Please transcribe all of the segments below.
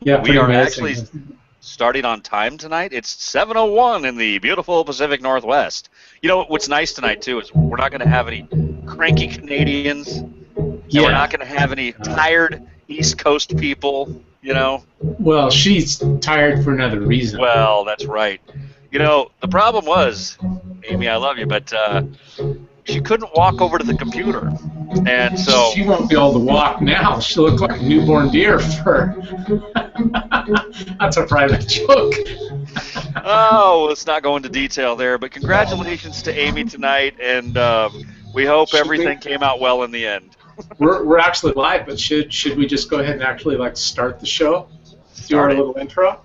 Yeah, We are amazing. actually starting on time tonight. It's 7:01 in the beautiful Pacific Northwest. You know what's nice tonight too is we're not going to have any cranky Canadians, and we're not going to have any tired East Coast people. You know. Well, she's tired for another reason. Well, that's right. You know, the problem was, Amy, I love you, but she couldn't walk over to the computer. And so she won't be able to walk now. She'll look like a newborn deer for that's a private joke. oh, let's not go into detail there, but congratulations to Amy tonight, and we hope everything came out well in the end. We're actually live, but should we just go ahead and actually start the show? Do our little intro?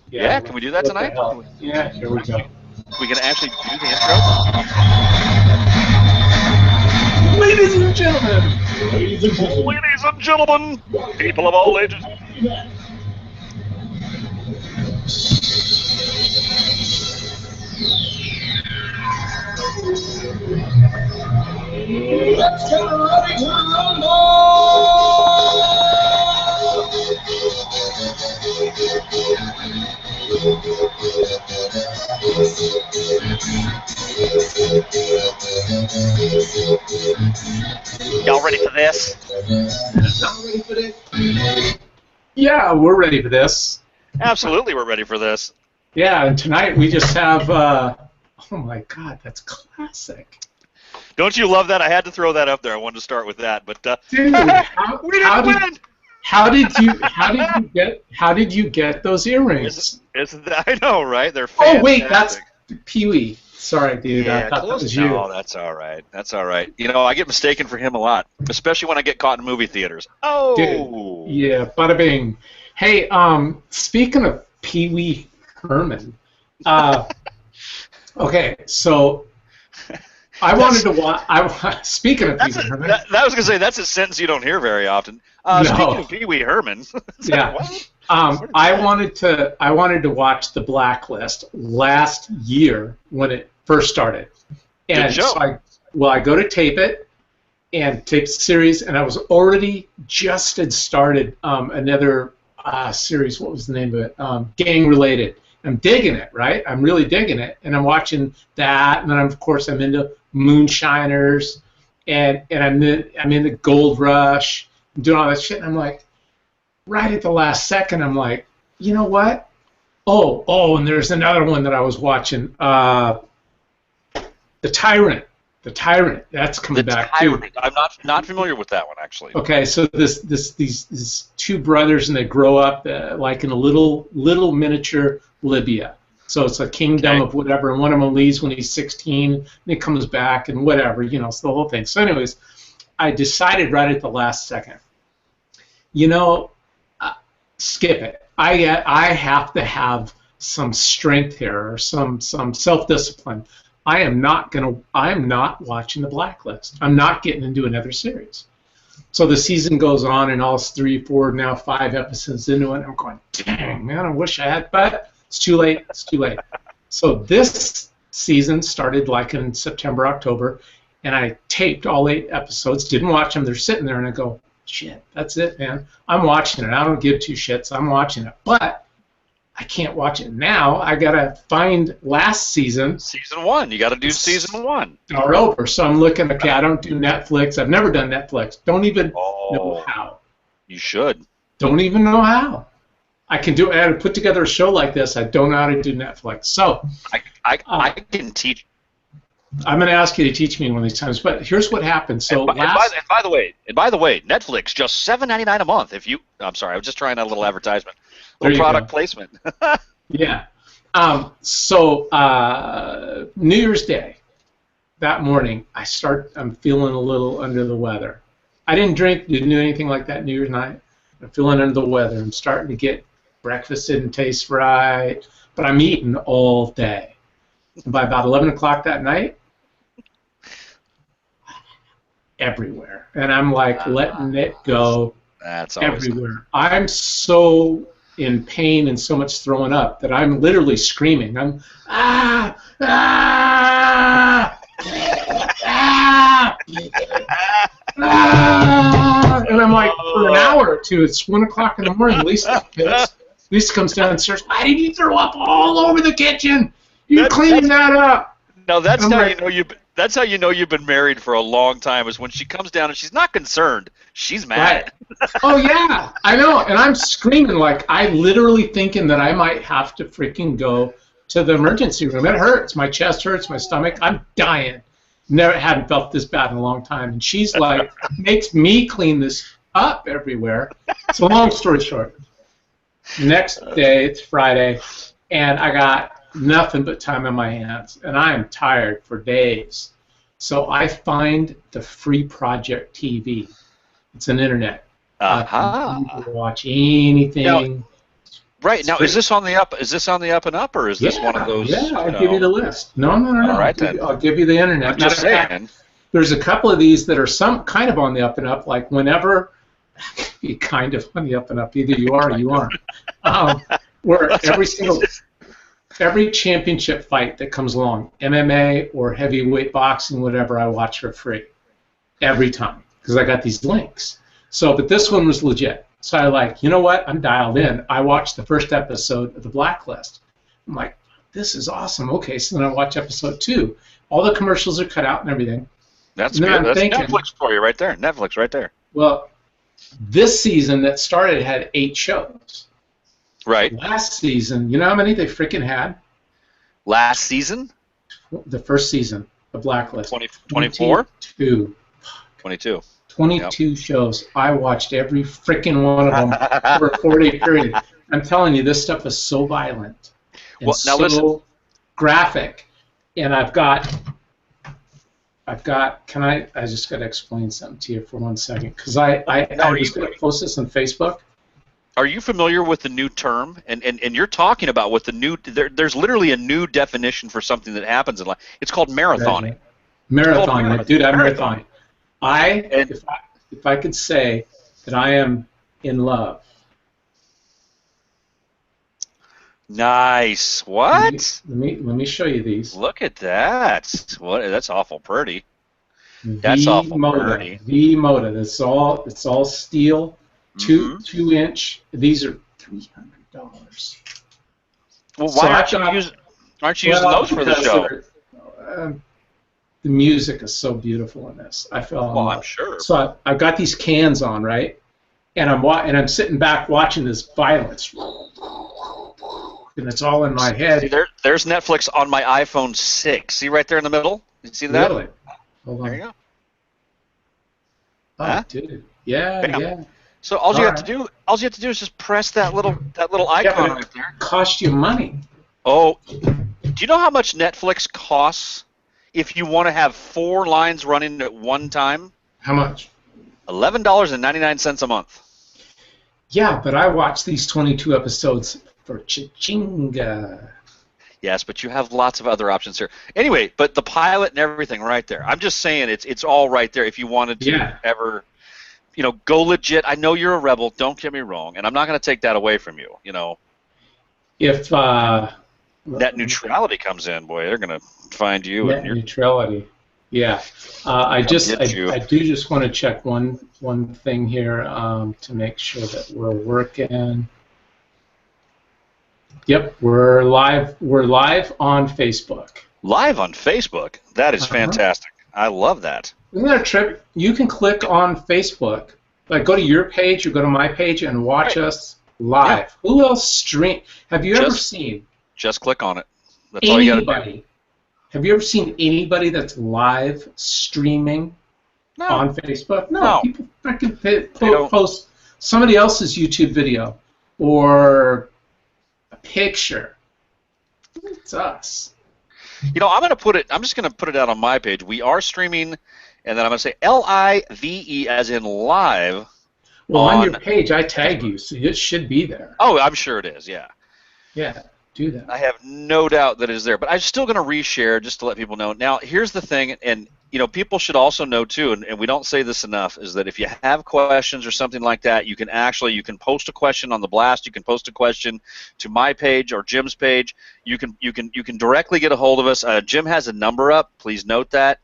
Yeah, can we do that tonight? Yeah, here we go. We can actually do the intro? Ladies and gentlemen! Ladies and gentlemen! People of all ages! Let's get ready to rumble! Y'all ready for this? Yeah, we're ready for this. Absolutely, we're ready for this. Yeah, and tonight we just have, oh my God, that's classic. Don't you love that? I had to throw that up there. I wanted to start with that, but dude, how did you get those earrings? I know, right? They're fantastic. Oh wait, that's Pee-wee. Sorry, dude. Yeah, I thought that was you. No, that's all right. That's all right. You know, I get mistaken for him a lot, especially when I get caught in movie theaters. Oh, dude, yeah, bada bing. Hey, speaking of Pee-wee Herman, okay, so. I wanted to watch. Speaking of Pee-wee Herman, I was gonna say that's a sentence you don't hear very often. No. Speaking of Pee-wee Herman, yeah, I wanted to watch The Blacklist last year when it first started, and so I go to tape it and tape the series, and I was already just had started another series. What was the name of it? Gang Related. I'm digging it, right? I'm really digging it, and I'm watching that, and then of course I'm into Moonshiners, and I'm into Gold Rush, I'm doing all that shit, and I'm like, right at the last second, I'm like, you know what? Oh, and there's another one that I was watching, The Tyrant. The Tyrant, that's coming back too. I'm not familiar with that one actually. Okay, so these two brothers, and they grow up like in a little miniature Libya. So it's a kingdom of whatever, and one of them leaves when he's 16, and he comes back, and whatever, you know, it's the whole thing. So anyways, I decided right at the last second, you know, skip it. I have to have some strength here, or some self-discipline. I am not watching The Blacklist. I'm not getting into another series. So the season goes on, and all 3, 4, now 5 episodes into it, and I'm going, dang, man, I wish I had, but it's too late. It's too late. So this season started like in September, October, and I taped all 8 episodes, didn't watch them. They're sitting there, and I go, shit, that's it, man. I'm watching it. I don't give 2 shits. I'm watching it. But I can't watch it now. I got to find last season. Season 1. You got to do season 1. Start over. So I'm looking, okay, I don't do Netflix. I've never done Netflix. Don't even know how. You should. Don't even know how. I had to put together a show like this. I don't know how to do Netflix. So I can teach. I'm going to ask you to teach me one of these times. But here's what happened. So and by the way, Netflix just $7.99 a month. I'm sorry, I was just trying a little advertisement, little product placement. Yeah. So New Year's Day, that morning, I'm feeling a little under the weather. I didn't drink, didn't do anything like that New Year's night. I'm feeling under the weather. I'm starting to get breakfast didn't taste right, but I'm eating all day. And by about 11 o'clock that night, everywhere. And I'm like letting it go everywhere. I'm so in pain and so much throwing up that I'm literally screaming. I'm, ah, ah, ah, ah, and I'm like for an hour or two. It's 1 o'clock in the morning. Lisa's pissed. Lisa comes downstairs. Why did you throw up all over the kitchen? You clean that up. No, that's how you know you've. That's how you know you've been married for a long time. Is when she comes down and she's not concerned. She's mad. Right. Oh yeah, I know. And I'm screaming like I literally thinking that I might have to freaking go to the emergency room. It hurts. My chest hurts. My stomach. I'm dying. Never hadn't felt this bad in a long time. And she's like makes me clean this up everywhere. So long story short. Next day, it's Friday, and I got nothing but time on my hands, and I am tired for days. So I find the Free Project TV. It's an internet. You can watch anything. Now, right now, is this on the up? Is this on the up and up, or is this one of those? Yeah, I'll give you the list. No. All right, I'll give you the internet. I'm just saying. There's a couple of these that are some kind of on the up and up, like whenever. Be kind of on the up and up. Either you are or you aren't. Where every championship fight that comes along, MMA or heavyweight boxing, whatever, I watch for free every time because I got these links. So, but this one was legit. So I like, you know what? I'm dialed in. I watched the first episode of The Blacklist. I'm like, this is awesome. Okay, so then I watch episode 2. All the commercials are cut out and everything. That's good. That's Netflix for you right there. Netflix right there. Well, this season that started had 8 shows. Right. Last season, you know how many they freaking had? Last season? The first season of Blacklist. 24? 22. 22. 22 shows. I watched every freaking one of them for a 4-day period. I'm telling you, this stuff is so violent and so graphic. And I've got, I just got to explain something to you for 1 second. Because I was going to post this on Facebook. Are you familiar with the new term? And you're talking about what the new, there's literally a new definition for something that happens in life. It's called marathoning. Marathoning. Dude, I'm marathoning. If I could say that I am in love. Nice. What? Let me show you these. Look at that. What? That's awful pretty. That's awful pretty. V-Moda. It's all steel. 2-inch. These are $300. Well, why aren't you using those for the show? The music is so beautiful in this. I fell in love. Well, I'm sure. So I've got these cans on, right? And I'm sitting back watching this violence. And it's all in my head. See, there's Netflix on my iPhone 6. See right there in the middle? You see that? Really? Hold on. There you go. Oh, dude. Yeah. So all you have to do is just press that little icon right there. It costs you money. Oh, do you know how much Netflix costs if you want to have 4 lines running at one time? How much? $11.99 a month. Yeah, but I watch these 22 episodes for cha-chinga. Yes, but you have lots of other options here. Anyway, but the pilot and everything right there. I'm just saying it's all right there if you wanted to ever, go legit. I know you're a rebel. Don't get me wrong, and I'm not going to take that away from you. If net neutrality comes in, boy, they're going to find you. Net neutrality. Yeah. I do just want to check one thing here to make sure that we're working. Yep, we're live. We're live on Facebook. Live on Facebook? That is fantastic. I love that. Isn't that a trip? You can click on Facebook, like go to your page or go to my page and watch us live. Yeah. Who else stream? Have you ever seen? Just click on it. That's all you got to do. Have you ever seen anybody that's live streaming on Facebook? No. People freaking post somebody else's YouTube video or a picture. It's us. I'm just gonna put it out on my page. We are streaming, and then I'm gonna say LIVE as in live. Well, on your page, I tag you, so it should be there. Oh, I'm sure it is. Yeah. Yeah. Do that. I have no doubt that it is there, but I'm still going to reshare just to let people know. Now, here's the thing, and people should also know too, and we don't say this enough, is that if you have questions or something like that, you can post a question on the blast. You can post a question to my page or Jim's page. You can directly get a hold of us. Jim has a number up. Please note that.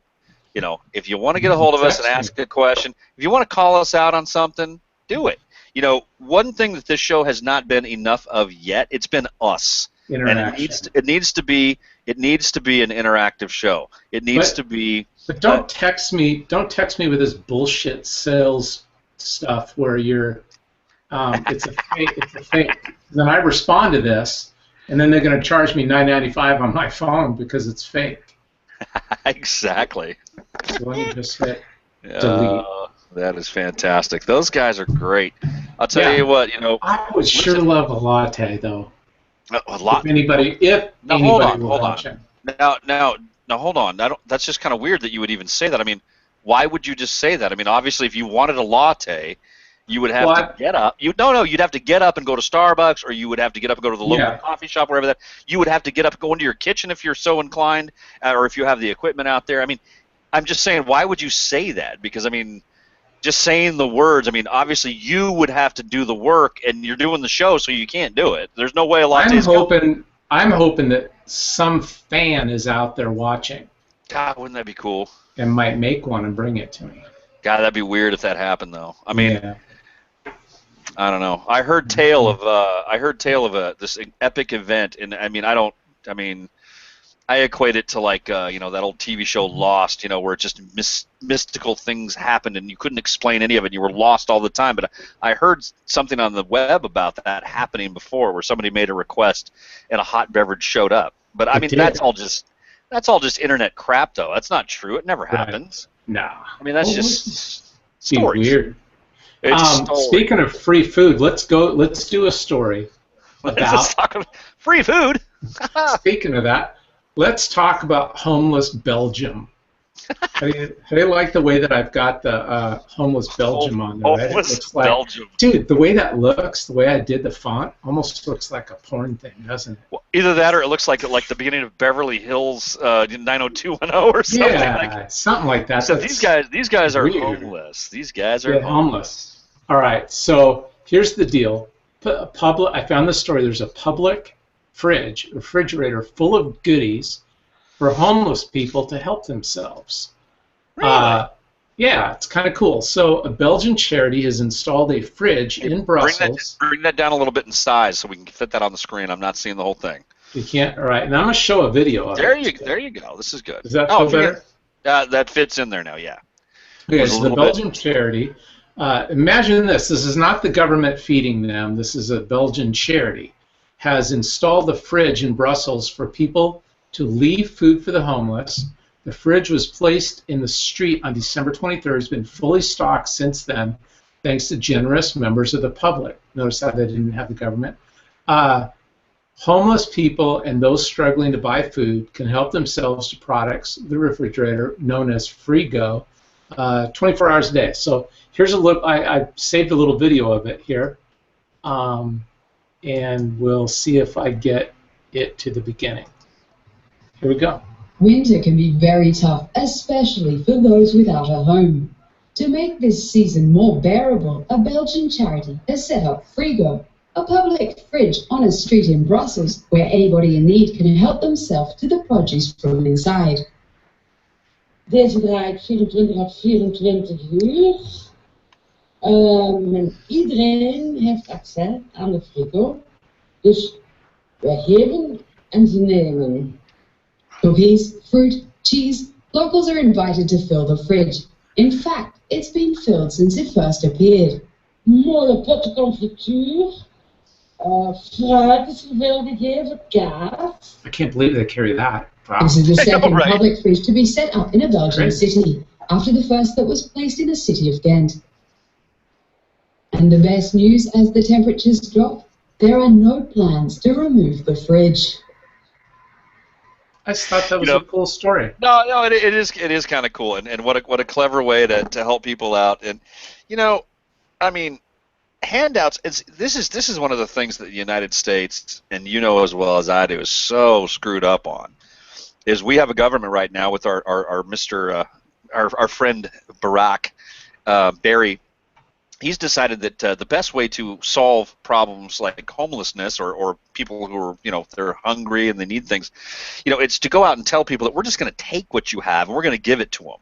If you want to get a hold of us and ask a question, if you want to call us out on something, do it. You know, one thing that this show has not been enough of yet, it's been us. And it needs to be an interactive show. It needs to be. But don't text me. Don't text me with this bullshit sales stuff where you're. It's a fake. It's a fake. Then I respond to this, and then they're going to charge me $9.95 on my phone because it's fake. Exactly. So let me just hit delete. That is fantastic. Those guys are great. I'll tell you what. You know, I would sure love a latte though. If anybody hold on. Watching. Now, hold on. That's just kind of weird that you would even say that. I mean, why would you just say that? I mean, obviously, if you wanted a latte, you would have to get up. You'd have to get up and go to Starbucks, or you would have to get up and go to the local coffee shop, wherever that. You would have to get up and go into your kitchen if you're so inclined, or if you have the equipment out there. I mean, I'm just saying, why would you say that? Because I mean, just saying the words. I mean, obviously, you would have to do the work, and you're doing the show, so you can't do it. There's no way a latte. I'm hoping that some fan is out there watching. God, wouldn't that be cool? And might make one and bring it to me. God, that'd be weird if that happened, though. I mean, I don't know. I heard tale of this epic event, and I mean, I equate it to like that old TV show Lost, where just mystical things happened and you couldn't explain any of it. And you were lost all the time. But I heard something on the web about that happening before, where somebody made a request and a hot beverage showed up. But I mean, that's all just internet crap, though. That's not true. It never happens. No. I mean, that's just stories. Weird. Speaking of free food, let's do a story about free food. Speaking of that. Let's talk about homeless Belgium. How do you like the way that I've got the homeless Belgium on there? Right? Homeless Belgium. Dude, the way that looks, the way I did the font, almost looks like a porn thing, doesn't it? Well, either that or it looks like the beginning of Beverly Hills 90210 or something. Yeah, something like that. So these guys are homeless. These guys are homeless. All right, so here's the deal. I found the story. There's a public refrigerator full of goodies for homeless people to help themselves. Really? Yeah, it's kind of cool. So a Belgian charity has installed a fridge in Brussels. Bring that down a little bit in size so we can fit that on the screen. I'm not seeing the whole thing. You can't? All right, and I'm going to show a video of it. There you go. This is good. Does that feel better? That fits in there now, yeah. Okay, so the Belgian charity, imagine this. This is not the government feeding them. This is a Belgian charity. Has installed a fridge in Brussels for people to leave food for the homeless. The fridge was placed in the street on December 23rd. It's been fully stocked since then, thanks to generous members of the public. Notice how they didn't have the government. Homeless people and those struggling to buy food can help themselves to products, the refrigerator, known as Frigo, 24 hours a day. So here's a look. I saved a little video of it here. And we'll see if I get it to the beginning. Here we go. Winter can be very tough, especially for those without a home. To make this season more bearable, a Belgian charity has set up Frigo, a public fridge on a street in Brussels where anybody in need can help themselves to the produce from inside. Deze draait 24 op 24 uur. Iedereen heeft access aan de frigo, dus we geven en ze nemen. Cookies, fruit, cheese, locals are invited to fill the fridge. In fact, it's been filled since it first appeared. Mooie potten confituur, fruit is veel gegeven, kaas. I can't believe they carry that. Wow. This is the second public fridge to be set up in a Belgian city, after the first that was placed in the city of Ghent. And the best news, as the temperatures drop, there are no plans to remove the fridge. I just thought that was a cool story. No, it is kind of cool, and what a clever way to help people out. And I mean, handouts. This is one of the things that the United States, and as well as I do, is so screwed up on. Is we have a government right now with our friend Barack Barry. He's decided that the best way to solve problems like homelessness or people who are, they're hungry and they need things, it's to go out and tell people that we're just going to take what you have and we're going to give it to them.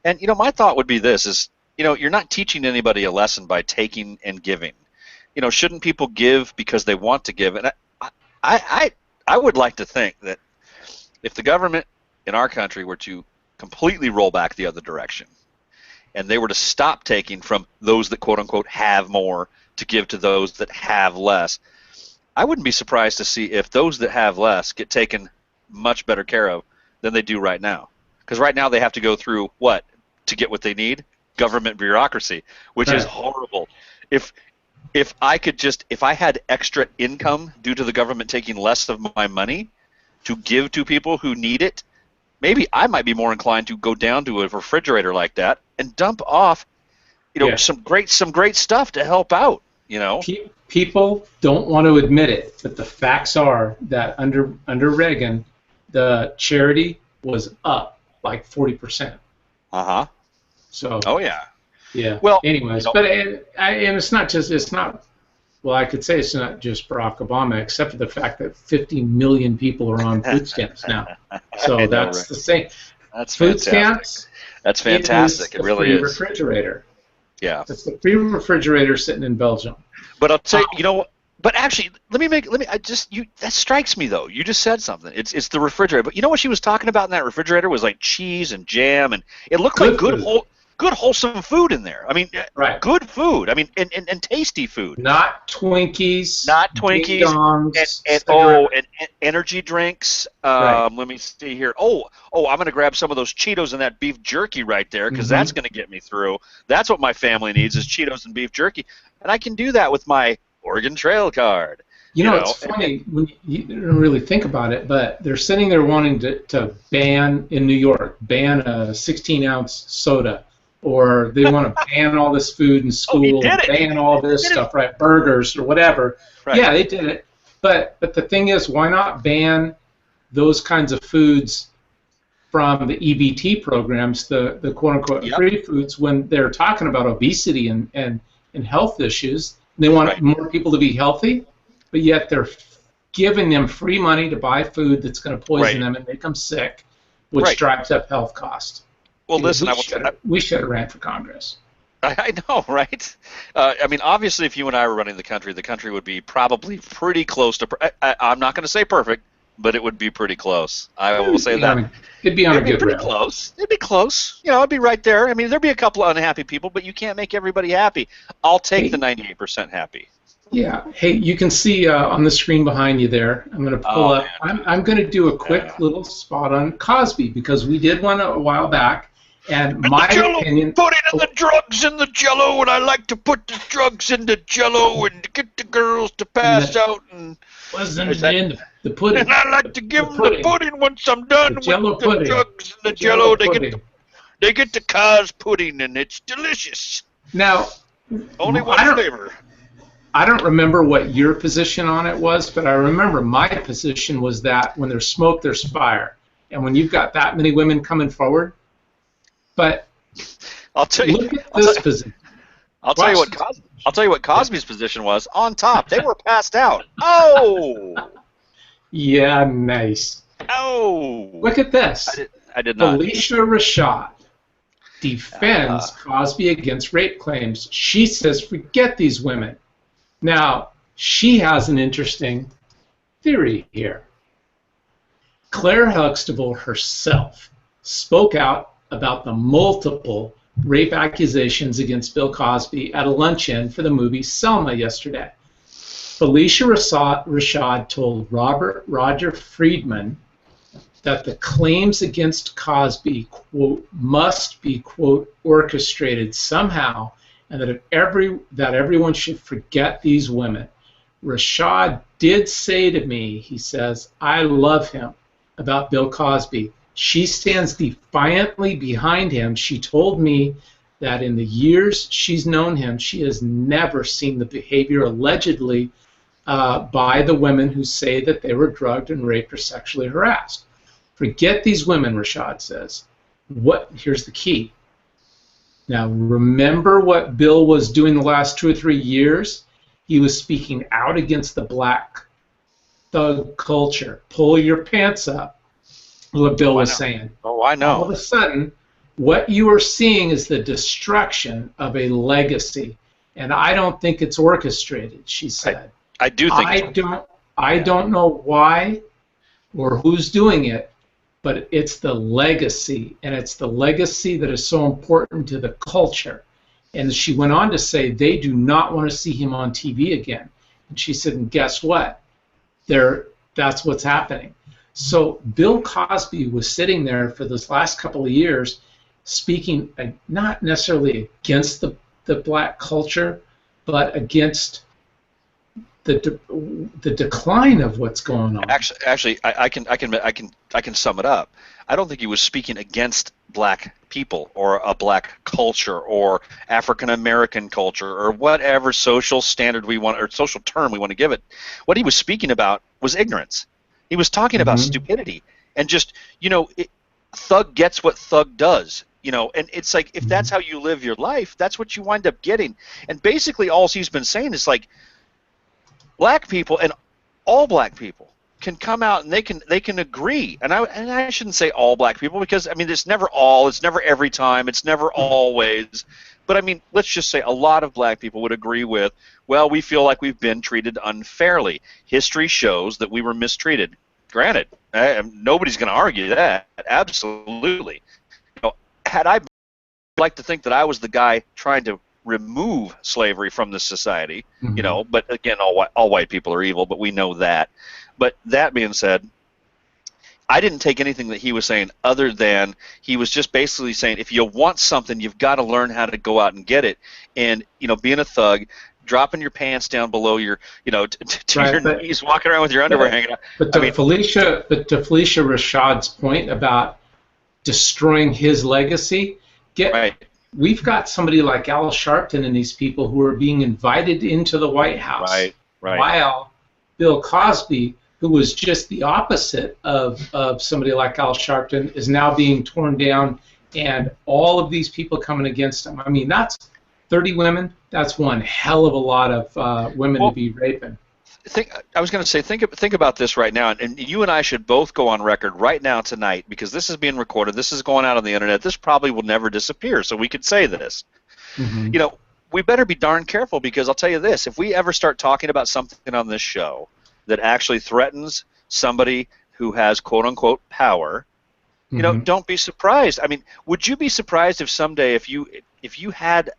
And, my thought would be this is, you're not teaching anybody a lesson by taking and giving. Shouldn't people give because they want to give? And I would like to think that if the government in our country were to completely roll back the other direction, and they were to stop taking from those that quote-unquote have more to give to those that have less, I wouldn't be surprised to see if those that have less get taken much better care of than they do right now. Because right now they have to go through what to get what they need? Government bureaucracy, which is horrible. If I had extra income due to the government taking less of my money to give to people who need it, maybe I might be more inclined to go down to a refrigerator like that and dump off, some great stuff to help out. People don't want to admit it, but the facts are that under Reagan, the charity was up like 40%. So. Oh yeah. Yeah. Well, anyways, but and it's not. Well, I could say it's not just Barack Obama, except for the fact that 50 million people are on food stamps now. So that's the same. That's food fantastic. Stamps. That's fantastic. It really is. Refrigerator. Yeah. It's the free refrigerator sitting in Belgium. But I'll tell you, But actually, that strikes me though. You just said something. It's the refrigerator. But you know what she was talking about in that refrigerator was like cheese and jam, and it looked like good wholesome food in there. I mean, good food. I mean, and tasty food. Not Twinkies. Ding dongs, and energy drinks. Let me see here. I'm going to grab some of those Cheetos and that beef jerky right there because that's going to get me through. That's what my family needs is Cheetos and beef jerky, and I can do that with my Oregon Trail card. It's funny when you don't really think about it, but they're sitting there wanting to ban in New York, ban a 16-ounce soda. Or they want to ban all this food in school, ban all this stuff, right? Burgers or whatever. Right. Yeah, they did it. But the thing is, why not ban those kinds of foods from the EBT programs, the quote-unquote free foods, when they're talking about obesity and health issues? They want more people to be healthy, but yet they're giving them free money to buy food that's going to poison them and make them sick, which drives up health costs. Well, listen, we should have ran for Congress. I know, right? I mean, obviously, if you and I were running the country would be probably pretty close to. I'm not going to say perfect, but it would be pretty close. I will say that. It'd be on a good rail. Close. It'd be close. It'd be right there. I mean, there'd be a couple of unhappy people, but you can't make everybody happy. I'll take the 98% happy. Yeah. Hey, you can see on the screen behind you there. I'm going to pull up. I'm going to do a quick little spot on Cosby because we did one a while back. And my opinion. Putting the drugs in the Jello, and I like to put the drugs in the Jello and get the girls to pass out. And wasn't in the pudding. And I like to give them the pudding once I'm done with the drugs in the Jello. They get the Cos pudding, and it's delicious. Now, only one flavor. I don't remember what your position on it was, but I remember my position was that when there's smoke, there's fire, and when you've got that many women coming forward. But I'll tell you. Look at this position. I'll tell you what Cosby's position was. On top, they were passed out. Oh. Yeah, nice. Oh. Look at this. I did not. Felicia Rashad defends Cosby against rape claims. She says, "Forget these women." Now, she has an interesting theory here. Claire Huxtable herself spoke out about the multiple rape accusations against Bill Cosby at a luncheon for the movie Selma yesterday. Felicia Rashad told Roger Friedman that the claims against Cosby, quote, must be, quote, orchestrated somehow, and that everyone should forget these women. Rashad did say to me, he says, "I love him," about Bill Cosby. She stands defiantly behind him. She told me that in the years she's known him, she has never seen the behavior allegedly by the women who say that they were drugged and raped or sexually harassed. Forget these women, Rashad says. Here's the key. Now, remember what Bill was doing the last 2 or 3 years? He was speaking out against the black thug culture. Pull your pants up. What Bill was saying. Oh, I know. All of a sudden, what you are seeing is the destruction of a legacy, and I don't think it's orchestrated, she said. I do think I don't know why or who's doing it, but it's the legacy, and it's the legacy that is so important to the culture. And she went on to say they do not want to see him on TV again. And she said, and guess what? That's what's happening. So Bill Cosby was sitting there for this last couple of years speaking not necessarily against the black culture, but against the decline of what's going on. Actually, I can sum it up. I don't think he was speaking against black people or a black culture or African American culture or whatever social standard we want or social term we want to give it. What he was speaking about was ignorance. He was talking about stupidity and just, thug gets what thug does. And it's like, if that's how you live your life, that's what you wind up getting. And basically all he's been saying is like, black people and all black people can come out and they can agree. And I shouldn't say all black people because, I mean, it's never all, it's never every time, it's never always. But, I mean, let's just say a lot of black people would agree with, well, we feel like we've been treated unfairly. History shows that we were mistreated. Granted, nobody's going to argue that. Absolutely. Had I like to think that I was the guy trying to remove slavery from the society, but again, all white people are evil, but we know that. But that being said, I didn't take anything that he was saying other than he was just basically saying, if you want something, you've got to learn how to go out and get it. And, being a thug, dropping your pants down below your, to your knees, walking around with your underwear hanging out. But to Felicia Rashad's point about destroying his legacy, we've got somebody like Al Sharpton and these people who are being invited into the White House. Right. While Bill Cosby, who was just the opposite of somebody like Al Sharpton, is now being torn down, and all of these people coming against him. I mean, that's 30 women. That's one hell of a lot of women to be raping. I was going to say, think about this right now, and you and I should both go on record right now tonight, because this is being recorded. This is going out on the internet. This probably will never disappear, so we could say this. We better be darn careful, because I'll tell you this: if we ever start talking about something on this show that actually threatens somebody who has quote unquote power, don't be surprised. I mean, would you be surprised if someday, if you had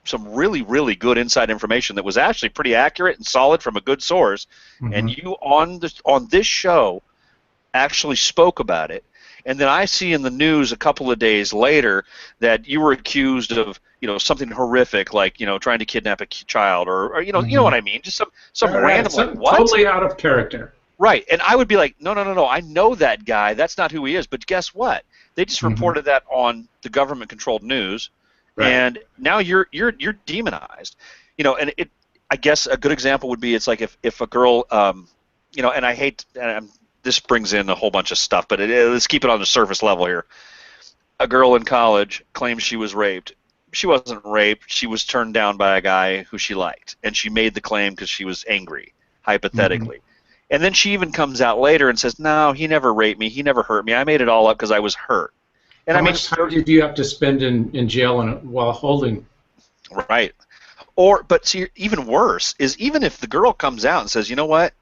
some really, really good inside information that was actually pretty accurate and solid from a good source, and you on this show actually spoke about it, and then I see in the news a couple of days later that you were accused of something horrific, like trying to kidnap a child, or you know what I mean, just some random like, what? Totally out of character. Right, and I would be like, no, I know that guy. That's not who he is. But guess what? They just reported that on the government-controlled news. Right. And now you're demonized, and I guess a good example would be, it's like if a girl, and I hate, this brings in a whole bunch of stuff, but let's keep it on the surface level here. A girl in college claims she was raped. She wasn't raped. She was turned down by a guy who she liked, and she made the claim because she was angry, hypothetically. And then she even comes out later and says, no, he never raped me. He never hurt me. I made it all up because I was hurt. And How much time did you have to spend in jail while holding? Right. But see, even worse is, even if the girl comes out and says, you know what,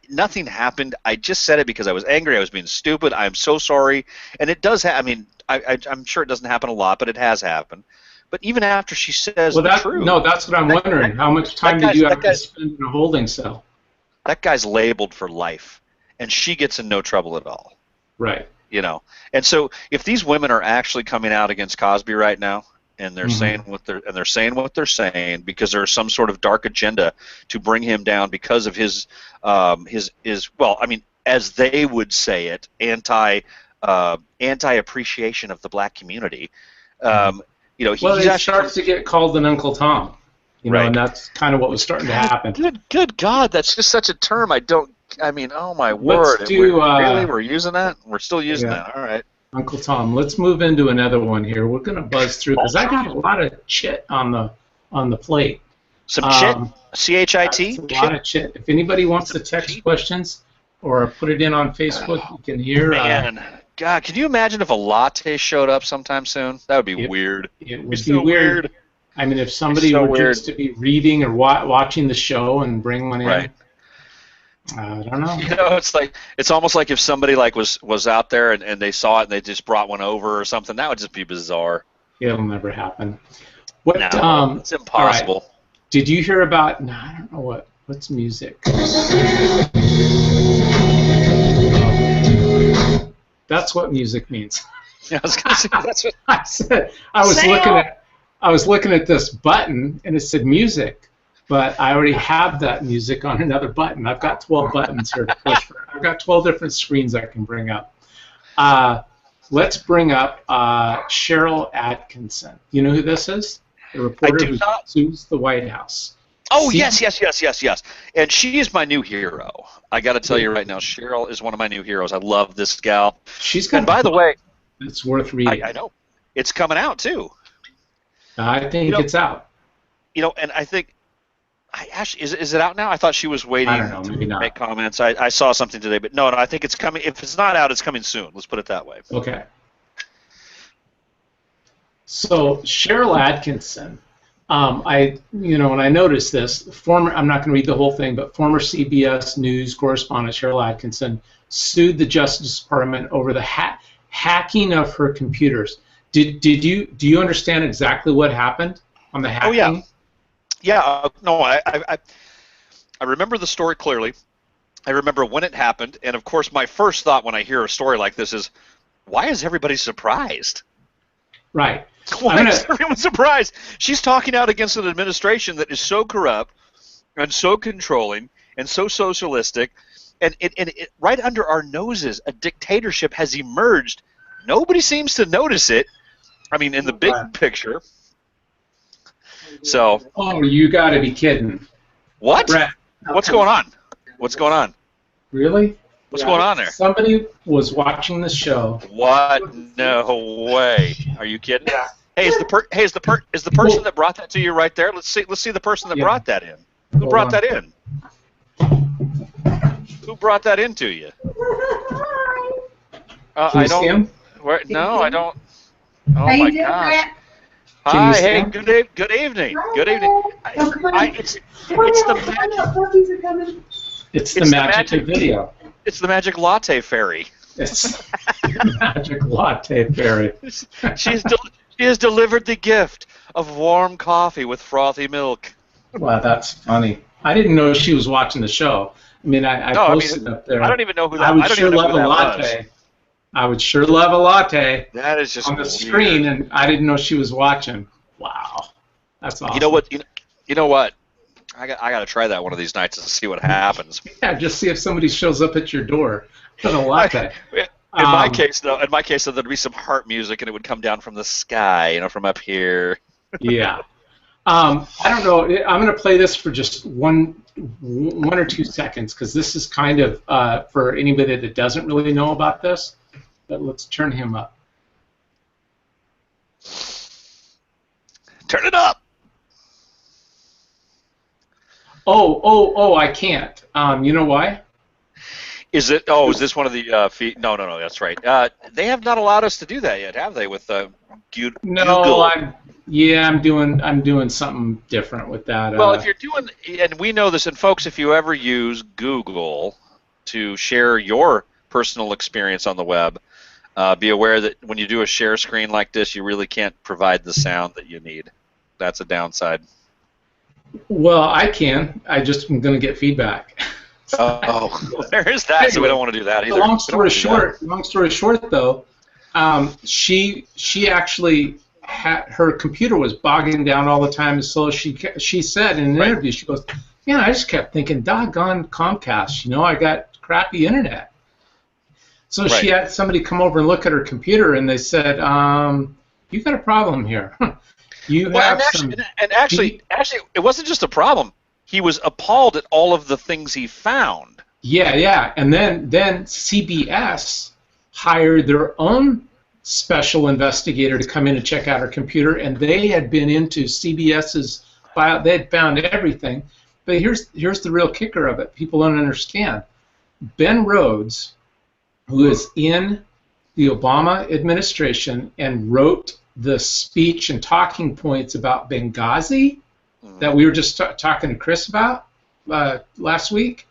nothing happened. I just said it because I was angry. I was being stupid. I'm so sorry. And it does happen. I mean, I'm sure it doesn't happen a lot, but it has happened. But even after she says the truth. No, that's what I'm wondering. How much time did you have to spend in a holding cell? That guy's labeled for life, and she gets in no trouble at all. Right. And so if these women are actually coming out against Cosby right now, and they're saying what they're saying because there's some sort of dark agenda to bring him down because of his well, I mean, as they would say it, anti appreciation of the black community. He starts to get called an Uncle Tom. And that's kind of what was starting to happen. Good God, that's just such a term I mean, oh my word! We're using that. We're still using that. All right, Uncle Tom. Let's move into another one here. We're gonna buzz through because I got a lot of chit on the plate. Some chit, C-H-I-T. A lot of chit. If anybody wants to text questions or put it in on Facebook, you can hear. God, can you imagine if a latte showed up sometime soon? That would be weird. It would It's be so weird. I mean, if somebody so were weird. just to be reading or watching the show and bring one in, Right. I don't know. You know, it's almost like if somebody like was out there and they saw it and they just brought one over or something. That would just be bizarre. It'll never happen. What? No, it's impossible. All right. Did you hear about? No, I don't know what's music. That's what music means. Yeah, I was gonna say, that's what I said. I was looking at this button and it said music, but I already have that music on another button. I've got 12 buttons here to push for. I've got 12 different screens I can bring up. Let's bring up Cheryl Atkinson. You know who this is? The reporter who sues the White House. Oh, yes. And she is my new hero. I got to tell you right now, Cheryl is one of my new heroes. I love this gal. She's got. And by the way, it's worth reading. I know. It's coming out too. I think it's out. You know, and I think, Ash, is it out now? I thought she was waiting to make comments. I saw something today, but no, I think it's coming. If it's not out, it's coming soon. Let's put it that way. Okay. So Cheryl Atkinson, when I noticed this, I'm not going to read the whole thing, but former CBS News correspondent Cheryl Atkinson sued the Justice Department over the hacking of her computers. Do you understand exactly what happened on the hacking? Oh yeah. No, I remember the story clearly. I remember when it happened, and of course my first thought when I hear a story like this is, why is everybody surprised? Right. Why is everyone surprised? She's talking out against an administration that is so corrupt and so controlling and so socialistic, and it right under our noses, a dictatorship has emerged. Nobody seems to notice it. I mean, in the big picture. So. Oh, you got to be kidding. What? What's going on? What's going on? Really? What's going on there? Somebody was watching the show. What? No way. Are you kidding? Yeah. Hey, is the person that brought that to you right there? Let's see the person that brought that in. Who brought that in? Who brought that into you? I don't. Him? No, I don't. Oh my gosh. Hi. Hey. Good evening. Good evening. It's the magic. It's the magic of video. It's the magic latte fairy. It's the magic latte fairy. She has delivered the gift of warm coffee with frothy milk. Wow, that's funny. I didn't know she was watching the show. I mean, I posted up there. I don't even know who that. I would sure love a latte. I would sure love a latte. That is just on the weird. screen, and I didn't know she was watching. Wow, that's awesome. You know what? You know what? I got to try that one of these nights and see what happens. Yeah, just see if somebody shows up at your door with a latte. In my case, there'd be some harp music, and it would come down from the sky, from up here. Yeah. I don't know. I'm going to play this for just one or 2 seconds because this is kind of for anybody that doesn't really know about this. But let's turn him up. Turn it up. Oh! I can't. You know why? Is it? Oh, is this one of the feed? No, that's right. They have not allowed us to do that yet, have they? With Google. No, I'm doing something different with that. Well, if you're doing, and we know this, and folks, if you ever use Google to share your personal experience on the web, be aware that when you do a share screen like this, you really can't provide the sound that you need. That's a downside. Well, I can. I just am going to get feedback. Oh, there is that. So we don't want to do that either. Long story short, though, she actually her computer was bogging down all the time, so she said in an interview, she goes, "Yeah, I just kept thinking, doggone Comcast, I got crappy internet." So she had somebody come over and look at her computer, and they said, "You got a problem here. Actually, it wasn't just a problem. He was appalled at all of the things he found." Yeah, and then CBS hired their own special investigator to come in and check out her computer, and they had been into CBS's file. They had found everything. But here's the real kicker of it. People don't understand. Ben Rhodes, who is in the Obama administration and wrote the speech and talking points about Benghazi that we were just talking to Chris about last week.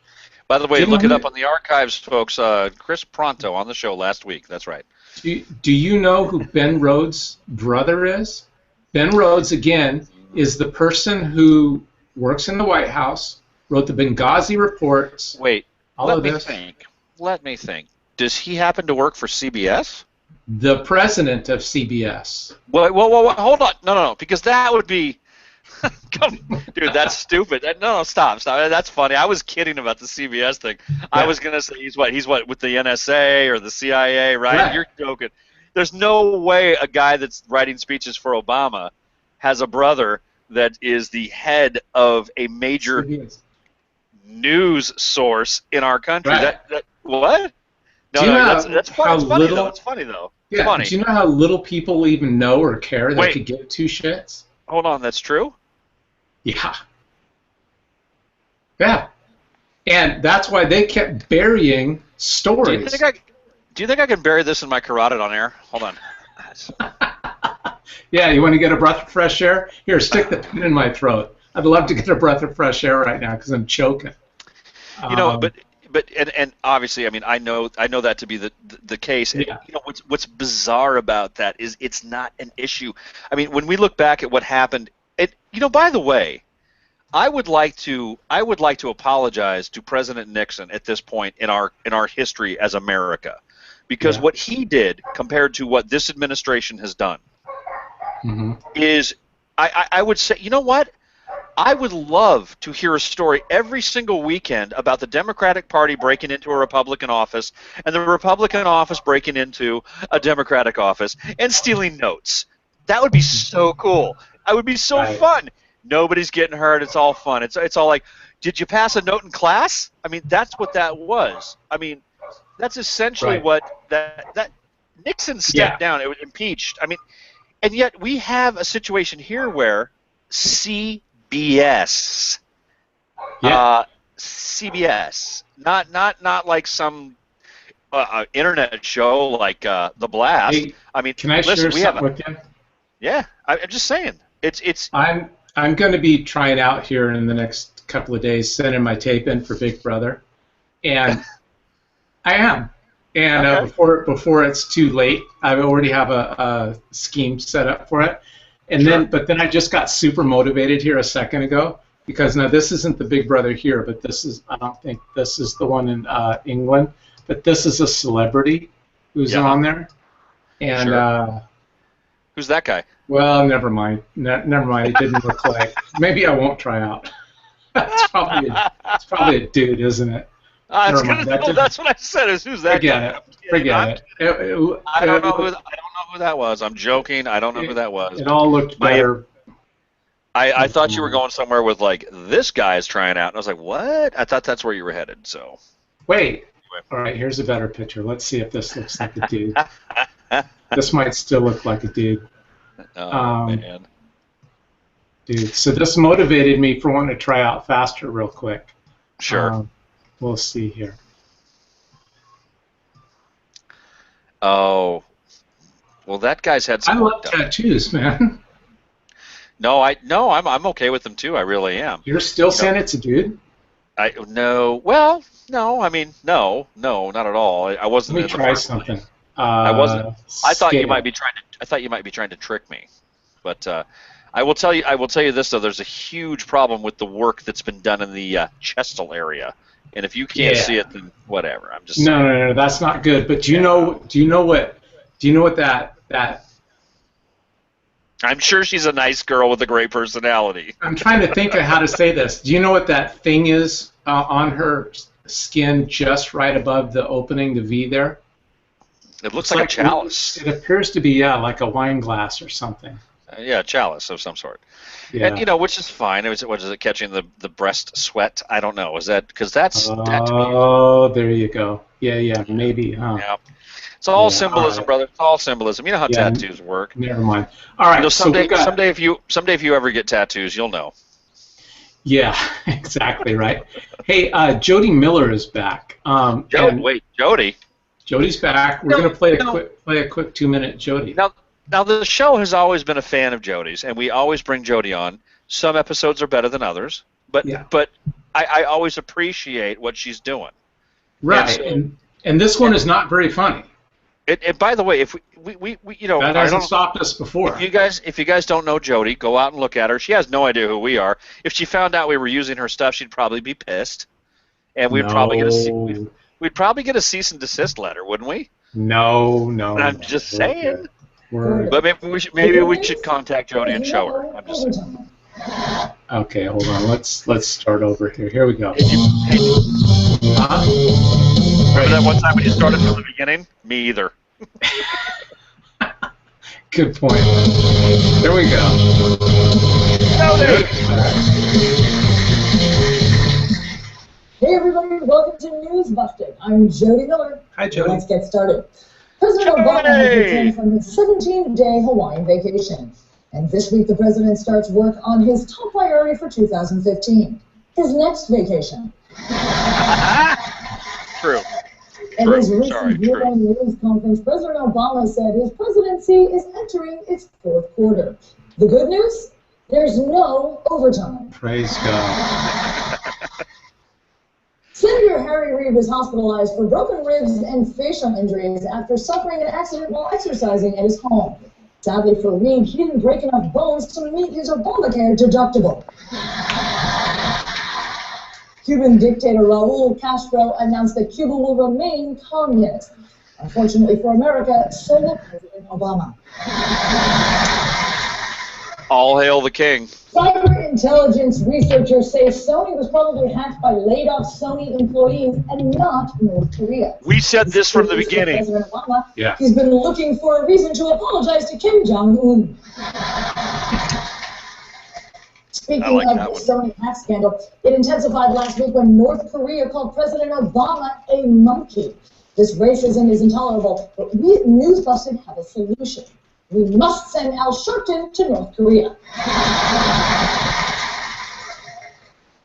By the way, look it up on the archives, folks. Chris Pronto on the show last week. That's right. Do you know who Ben Rhodes' brother is? Ben Rhodes, again, is the person who works in the White House, wrote the Benghazi reports. Wait, let me think. Does he happen to work for CBS? The president of CBS. Wait, hold on. No, because that would be... Dude, that's stupid. No, stop. That's funny. I was kidding about the CBS thing. Yeah. I was going to say he's what, with the NSA or the CIA, right? You're joking. There's no way a guy that's writing speeches for Obama has a brother that is the head of a major news source in our country. Right. What? No, that's funny. It's funny, though. It's funny, though. It's funny. Do you know how little people even know or care they could give two shits? Hold on, that's true? Yeah. Yeah. And that's why they kept burying stories. Do you think I can bury this in my carotid on air? Hold on. Yeah, you want to get a breath of fresh air? Here, stick the pin in my throat. I'd love to get a breath of fresh air right now because I'm choking. You know, but obviously, I mean, I know that to be the case. Yeah. And, you know, what's bizarre about that is it's not an issue. I mean, when we look back at what happened, by the way, I would like to apologize to President Nixon at this point in our history as America, because what he did compared to what this administration has done is, I would say, you know what? I would love to hear a story every single weekend about the Democratic Party breaking into a Republican office and the Republican office breaking into a Democratic office and stealing notes. That would be so cool. It would be so fun. Nobody's getting hurt. It's all fun. It's all like, did you pass a note in class? I mean, that's what that was. I mean, that's essentially what that Nixon stepped down. It was impeached. I mean, and yet we have a situation here where CBS, not like some internet show like The Blast. Hey, I mean, can I share something with you? Yeah, I'm just saying. It's. I'm going to be trying out here in the next couple of days, sending my tape in for Big Brother, and I am. And before it's too late, I already have a scheme set up for it. And then I just got super motivated here a second ago because now this isn't the Big Brother here, but I don't think this is the one in England, but this is a celebrity who's on there, and who's that guy? Well, never mind. Never mind. It didn't look like. Maybe I won't try out. It's probably a dude, isn't it? That's what I said. Who's that guy? Forget it. I don't know who that was. I'm joking. I don't know who that was. It all looked better. I thought you were going somewhere with like this guy's trying out, and I was like, what? I thought that's where you were headed. So. Wait. All right. Here's a better picture. Let's see if this looks like a dude. This might still look like a dude. Oh, man. Dude, so this motivated me for wanting to try out faster real quick. Sure. We'll see here. Oh. Well, that guy's had some work done. I love tattoos, man. No, I'm okay with them too. I really am. You're still saying it's a dude? No. Well, no. I mean, no, not at all. I wasn't. Let me try something. I wasn't. I thought you might be trying to trick me, but I will tell you this though. There's a huge problem with the work that's been done in the chestal area, and if you can't see it, then whatever. I'm just no, that's not good. But do you know what that? I'm sure she's a nice girl with a great personality. I'm trying to think of how to say this. Do you know what that thing is on her skin, just right above the opening, the V there? It looks like a chalice. It appears to be, like a wine glass or something. A chalice of some sort. Yeah. And, which is fine. What is it, catching the breast sweat? I don't know. Is that, because that's... Oh, there you go. Yeah, maybe, huh? Yeah. It's all symbolism, brother. It's all symbolism. You know how tattoos work. Never mind. All right, someday if you ever get tattoos, you'll know. Yeah, exactly right. Hey, Jody Miller is back. Wait, Jody? Jody's back. We're going to play a quick 2-minute Jody. Now the show has always been a fan of Jody's, and we always bring Jody on. Some episodes are better than others, but I always appreciate what she's doing. Right, and this one is not very funny. And by the way, if we that hasn't stopped us before. If you guys don't know Jody, go out and look at her. She has no idea who we are. If she found out we were using her stuff, she'd probably be pissed, and we'd probably get a cease and desist letter, wouldn't we? No. I'm just saying. But maybe we should contact Jody and show her. I'm just saying. Okay, hold on. Let's start over here. Here we go. Remember that one time when you started from the beginning? Me either. Good point. There we go. Hey everybody, welcome to News Busted. I'm Jody Miller. Hi, Jody. Let's get started. President Obama has returned from his 17-day Hawaiian vacation. And this week the president starts work on his top priority for 2015, his next vacation. True. In his recent UN News conference, President Obama said his presidency is entering its 4th quarter. The good news? There's no overtime. Praise God. Senator Harry Reid was hospitalized for broken ribs and facial injuries after suffering an accident while exercising at his home. Sadly for Reid, he didn't break enough bones to meet his Obamacare deductible. Cuban dictator Raul Castro announced that Cuba will remain communist. Unfortunately for America, so will President Obama. All hail the king. Cyber intelligence researchers say Sony was probably hacked by laid-off Sony employees and not North Korea. We said this from the beginning. President Obama, he's been looking for a reason to apologize to Kim Jong-un. Speaking of the Sony hack scandal, it intensified last week when North Korea called President Obama a monkey. This racism is intolerable, but we at News Busted have a solution. We must send Al Sharpton to North Korea.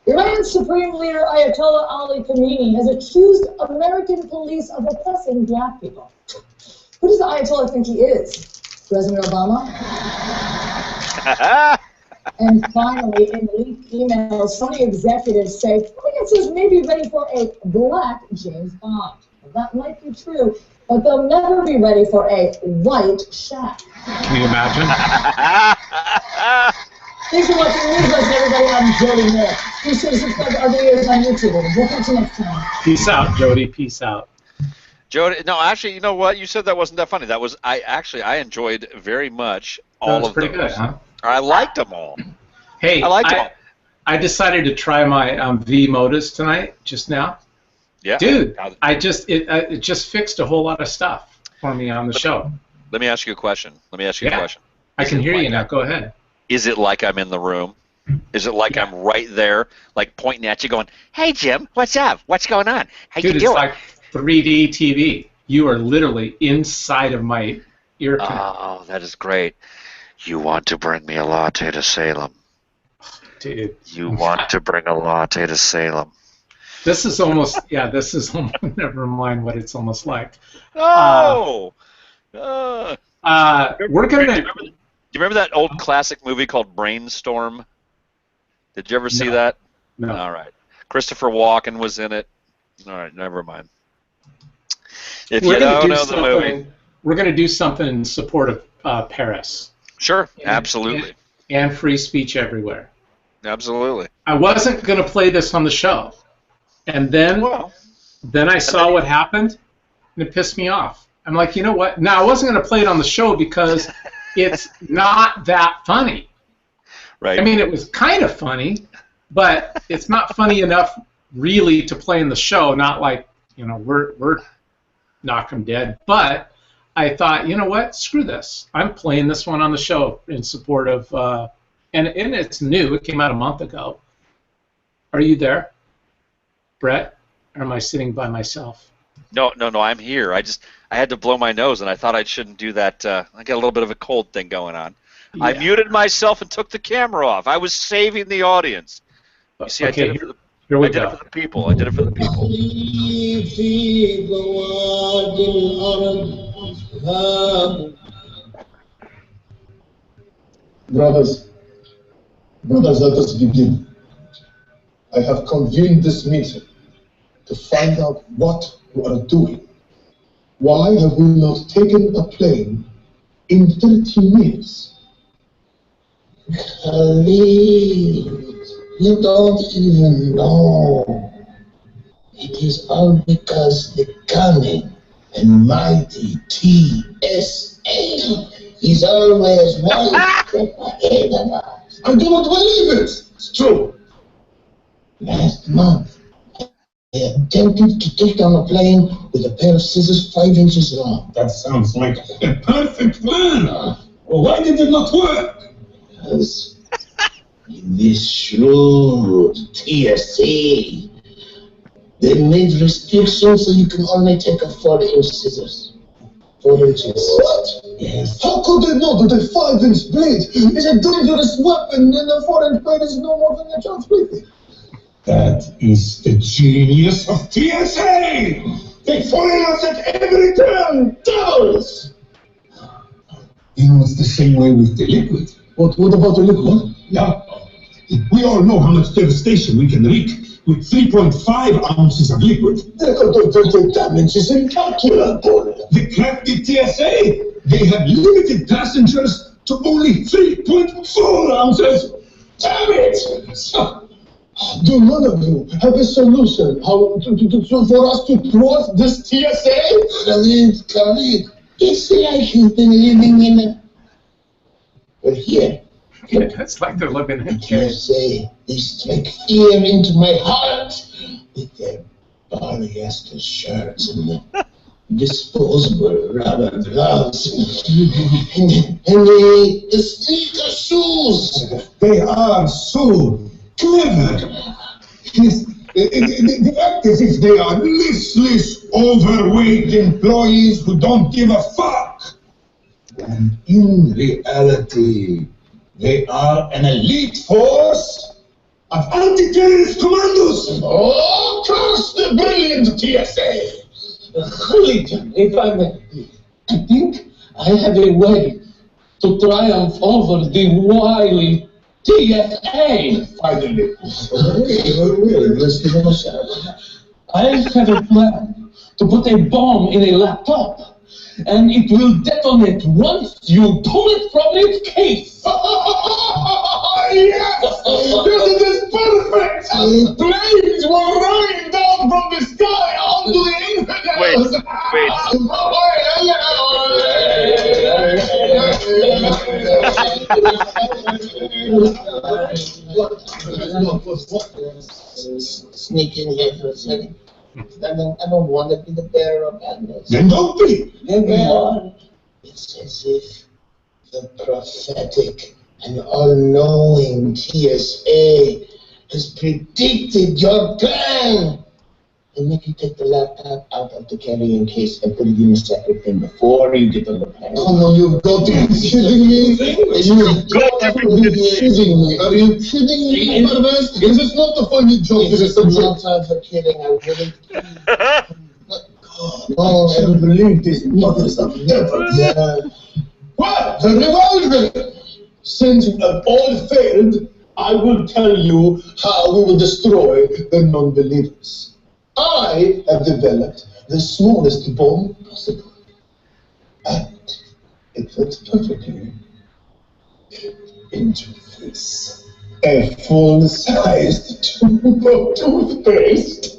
Iran's Supreme Leader Ayatollah Ali Khamenei has accused American police of oppressing black people. Who does the Ayatollah think he is? President Obama? And finally, in leaked emails, Sony executives say audiences may be ready for a black James Bond. Well, that might be true, but they'll never be ready for a white Shaq. Can you imagine? Thanks for watching News Busted, everybody. I'm Jody Miller. Be sure to subscribe to our videos on YouTube. We'll catch you next time. Peace out, Jody. Peace out. Jody, no, actually, you know what? You said that wasn't that funny. That was I enjoyed very much all of those. Pretty good, huh? I liked them all. Hey, I liked them all. I decided to try my V Modus tonight, just now. Yeah. Dude, it just fixed a whole lot of stuff for me on the show. Let me ask you a question. I can hear you now. Go ahead. Is it like I'm in the room? Is it like I'm right there, like pointing at you going, hey, Jim, what's up? What's going on? How you doing? It's like 3D TV. You are literally inside of my ear canal. Oh, that is great. You want to bring me a latte to Salem. Dude. You want to bring a latte to Salem. This is almost, never mind what it's almost like. Oh! We're going to... Do you remember that old classic movie called Brainstorm? Did you ever see that? No. All right. Christopher Walken was in it. All right, never mind. If you don't know the movie... We're going to do something in support of Paris. Sure, absolutely. And free speech everywhere. Absolutely. I wasn't going to play this on the show. And then I saw what happened, and it pissed me off. I'm like, you know what? Now, I wasn't going to play it on the show because it's not that funny. Right. I mean, it was kind of funny, but it's not funny enough really to play in the show, not like, we're knock 'em dead. But I thought, you know what? Screw this. I'm playing this one on the show in support of, and it's new. It came out a month ago. Are you there, Brett? Or am I sitting by myself? No, I'm here. I had to blow my nose, and I thought I shouldn't do that. I got a little bit of a cold thing going on. Yeah. I muted myself and took the camera off. I was saving the audience. You see, okay, Here we I did go. it for the people. I did it for the people. Brothers, let us begin. I have convened this meeting to find out what you are doing. Why have we not taken a plane in 30 minutes? Khalid, you don't even know. It is all because the cunning and mighty TSA is always one step ahead of us. I do not believe it. It's true. Last month, I attempted to take down a plane with a pair of scissors 5 inches long. That sounds like a perfect plan. Well, why did it not work? Because in this shrewd TSA, they made restrictions so you can only take a 4-inch scissors. 4 inches. What? Yes. How could they know that a 5-inch blade is a dangerous weapon and a 4-inch blade is no more than a child's plaything? That is the genius of TSA! They foil us at every turn! Devils! You know, it's the same way with the liquid. What about the liquid? Yeah. We all know how much devastation we can wreak with 3.5 ounces of liquid. The damage is incalculable. The crafty TSA, they have limited passengers to only 3.4 ounces. Damn it! Do none of you have a solution how for us to cross this TSA? Khalid, it's like you've been living in a... Well, here. It's like they're living in here. TSA, they strike fear into my heart with their polyester shirts and the disposable rubber gloves and the sneaker shoes. They are so clever. Yes, they act as if they are listless, overweight employees who don't give a fuck. And in reality, they are an elite force of anti-terrorist commandos. Oh, curse the brilliant TSA! Khalid, if I may, I think I have a way to triumph over the wily TSA. Finally. Let's give him a shot. I have a plan to put a bomb in a laptop, and it will detonate once you pull it from its case. Yes! This is perfect! Planes were raining down from the sky onto the infidels! Sneak in here for a second. I don't want to be the bearer of bad news. Then don't be. It's as if the prophetic and all-knowing TSA has predicted your plan. They make you take the laptop out of the carrying case and put it in a separate bin before you get on the plane. Oh no, you've got to be kidding me! You've got to be kidding me! Are you kidding me, Barnes? Is this not a funny joke? This is some no time for kidding, I wouldn't. Oh, I can't believe this mothers of devils! Yeah. What? The revolver! Since you have all failed, I will tell you how we will destroy the non-believers. I have developed the smallest bomb possible. And it fits perfectly into this. A full-sized tube of toothpaste.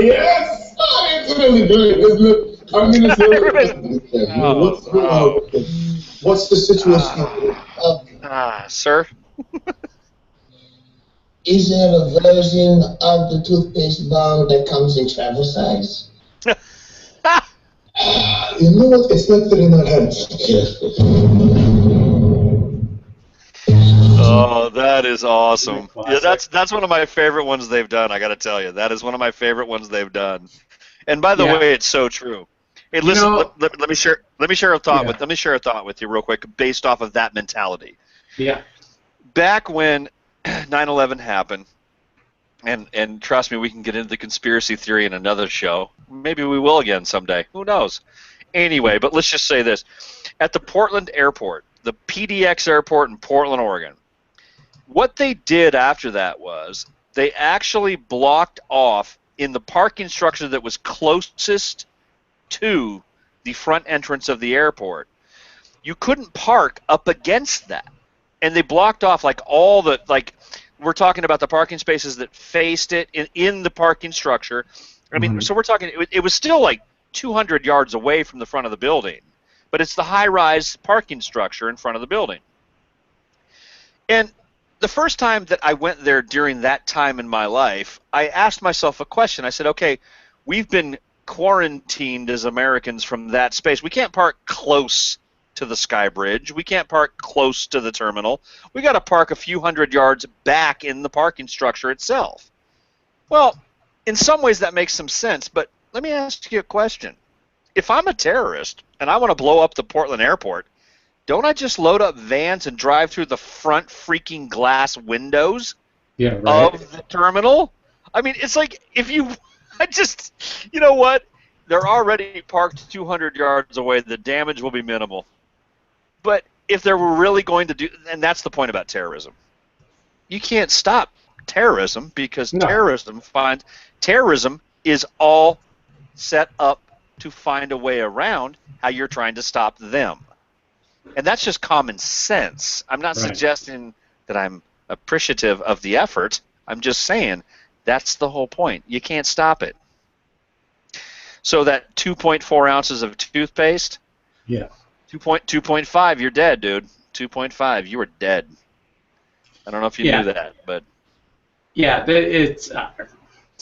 Yes! It's really good, isn't it? I mean, it's really What's the situation? Sir? Is there a version of the toothpaste bomb that comes in travel size? You know what? It's like they're in our hands. Oh, that is awesome. Yeah, that's one of my favorite ones they've done, I got to tell you. That is one of my favorite ones they've done. And by the way, it's so true. Hey, listen, let me share a thought with you real quick based off of that mentality. Yeah. Back when 9/11 happened, And trust me, we can get into the conspiracy theory in another show. Maybe we will again someday. Who knows? Anyway, but let's just say this. At the Portland airport, the PDX airport in Portland, Oregon, what they did after that was they actually blocked off in the parking structure that was closest to the front entrance of the airport. You couldn't park up against that. And they blocked off like all the, like, we're talking about the parking spaces that faced it in the parking structure. I mean, so we're talking, it was still like 200 yards away from the front of the building, but it's the high-rise parking structure in front of the building. And the first time that I went there during that time in my life, I asked myself a question. I said, okay, we've been quarantined as Americans from that space. We can't park close to the Sky Bridge. We can't park close to the terminal. We got to park a few hundred yards back in the parking structure itself. Well, in some ways that makes some sense, but let me ask you a question. If I'm a terrorist and I want to blow up the Portland airport, don't I just load up vans and drive through the front freaking glass windows of the terminal? I mean, it's like if you you know what? They're already parked 200 yards away. The damage will be minimal. But if they were really going to do, and that's the point about terrorism, you can't stop terrorism because terrorism is all set up to find a way around how you're trying to stop them. And that's just common sense. I'm not suggesting that I'm appreciative of the effort. I'm just saying that's the whole point. You can't stop it. So that 2.4 ounces of toothpaste, 2.5, you're dead, dude. 2.5, you were dead. I don't know if you knew that, but it's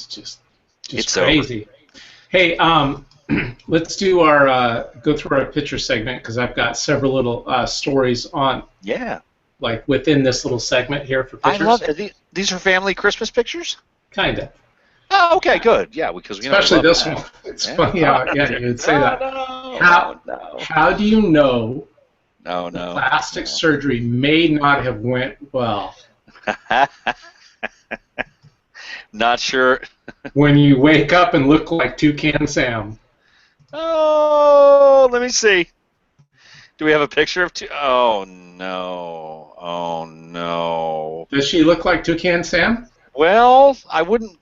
just crazy. Over. Hey, let's do our go through our picture segment because I've got several little stories on. Yeah. Like within this little segment here for pictures. I love it. These are family Christmas pictures. Kind of. Oh, okay, good. Yeah, because especially this one. It's funny how you'd say that. How do you know? Plastic surgery may not have went well. Not sure. When you wake up and look like Toucan Sam. Oh, let me see. Do we have a picture of Oh no! Oh no! Does she look like Toucan Sam? Well, I wouldn't.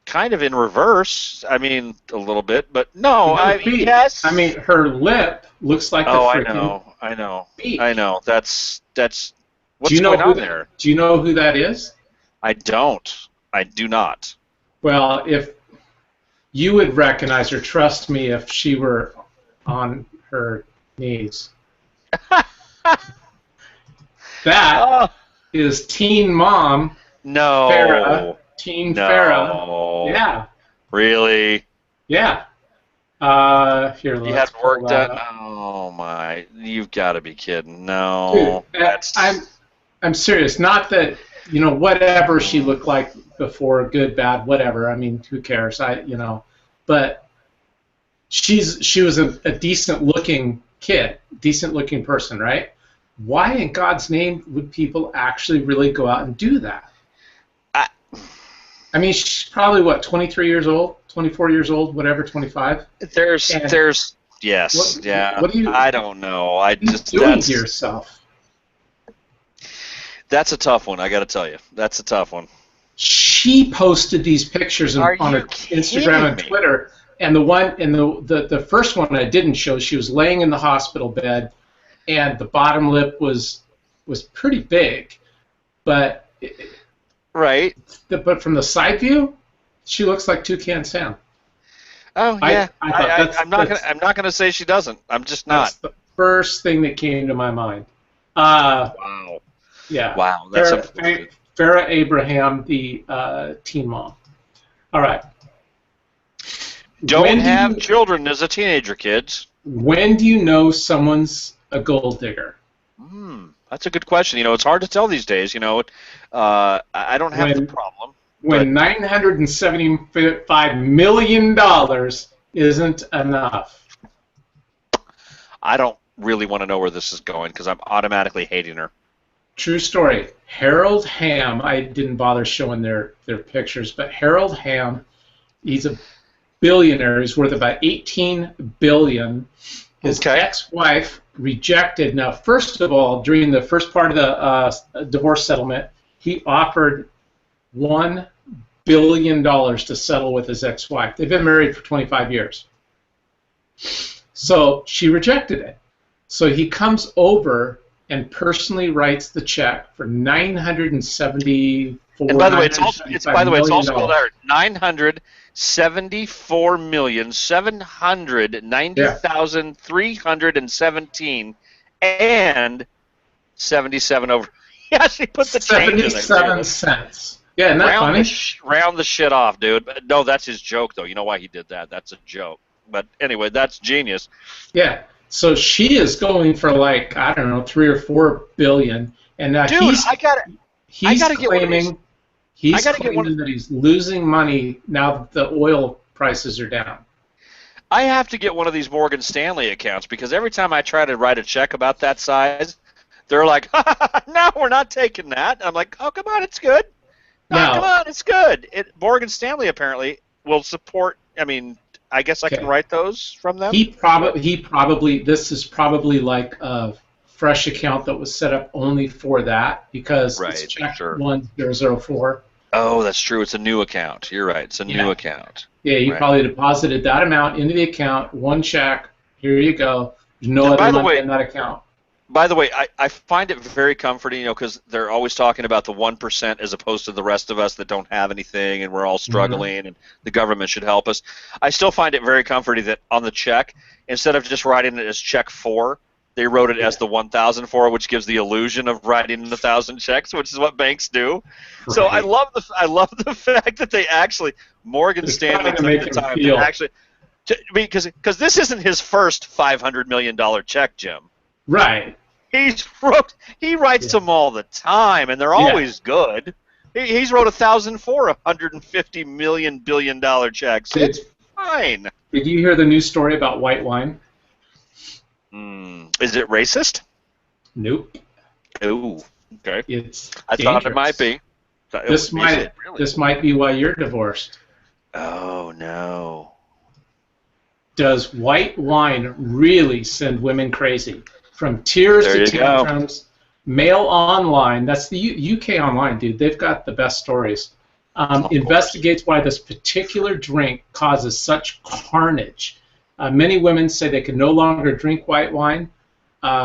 Kind of in reverse. I mean, a little bit, but no. Yes. I mean, her lip looks like a freaking. I know. Beak. I know. That's. What's going on there? Do you know who that is? I don't. I do not. Well, if you would recognize her, trust me, if she were on her knees. That is Teen Mom. No. Farrah. Teen Farrah. Yeah. Really? Yeah. Here, you had work done. Oh my! You've got to be kidding. No. Dude, I'm serious. Not that whatever she looked like before, good, bad, whatever. I mean, who cares? But she was a decent looking kid, decent looking person, right? Why in God's name would people actually really go out and do that? I mean, she's probably, 23 years old, 24 years old, whatever, 25? Yes, yeah. What do you, I don't know. doing to yourself? That's a tough one, I got to tell you. That's a tough one. She posted these pictures on her Instagram and Twitter, and the first one I didn't show, she was laying in the hospital bed, and the bottom lip was pretty big, but... Right. But from the side view, she looks like Toucan Sam. Oh yeah. I'm not gonna say she doesn't. I'm just not. That's the first thing that came to my mind. Wow. Yeah. Wow. That's Farrah Abraham, the Teen Mom. All right. Don't have children as a teenager, kids. When do you know someone's a gold digger? That's a good question. It's hard to tell these days. I don't have the problem. When $975 million isn't enough. I don't really want to know where this is going because I'm automatically hating her. True story. Harold Hamm, I didn't bother showing their pictures, but Harold Hamm, he's a billionaire. He's worth about $18 billion. His ex-wife rejected. Now, first of all, during the first part of the divorce settlement, he offered $1 billion to settle with his ex-wife. They've been married for 25 years. So she rejected it. So he comes over and personally writes the check for $974. And by the way, it's all spelled out. $974,790,317 and 77 over. He actually put the change in there. 77 cents. Yeah, isn't that funny? Round the shit off, dude. No, that's his joke, though. You know why he did that? That's a joke. But anyway, that's genius. Yeah. So she is going for like, I don't know, 3 or 4 billion, and dude, he's claiming that he's losing money now that the oil prices are down. I have to get one of these Morgan Stanley accounts because every time I try to write a check about that size, they're like, "No, we're not taking that." I'm like, "Oh, come on, it's good. No, come on, it's good." Morgan Stanley apparently will support. I mean, I guess I can write those from them. This is probably like a fresh account that was set up only for that because it's check 1004. Oh, that's true. It's a new account. You're right. It's a new account. Yeah, you probably deposited that amount into the account, one check. Here you go. There's no other money in that account. By the way, I find it very comforting, because they're always talking about the 1% as opposed to the rest of us that don't have anything and we're all struggling and the government should help us. I still find it very comforting that on the check, instead of just writing it as check 4, they wrote it as the 1,004, which gives the illusion of writing 1,000 checks, which is what banks do. Right. So I love the fact that they actually Morgan Stanley took the time to actually because this isn't his first $500 million check, Jim. Right. He writes them all the time, and they're always good. He's wrote 1,004 $150 billion checks. It's fine. Did you hear the news story about white wine? Is it racist? Nope. Ooh. Okay. I thought it might be. This might be why you're divorced. Oh no. Does white wine really send women crazy? From tears to tantrums, Mail Online, that's the UK Online, dude. They've got the best stories. Investigates why this particular drink causes such carnage. Many women say they can no longer drink white wine.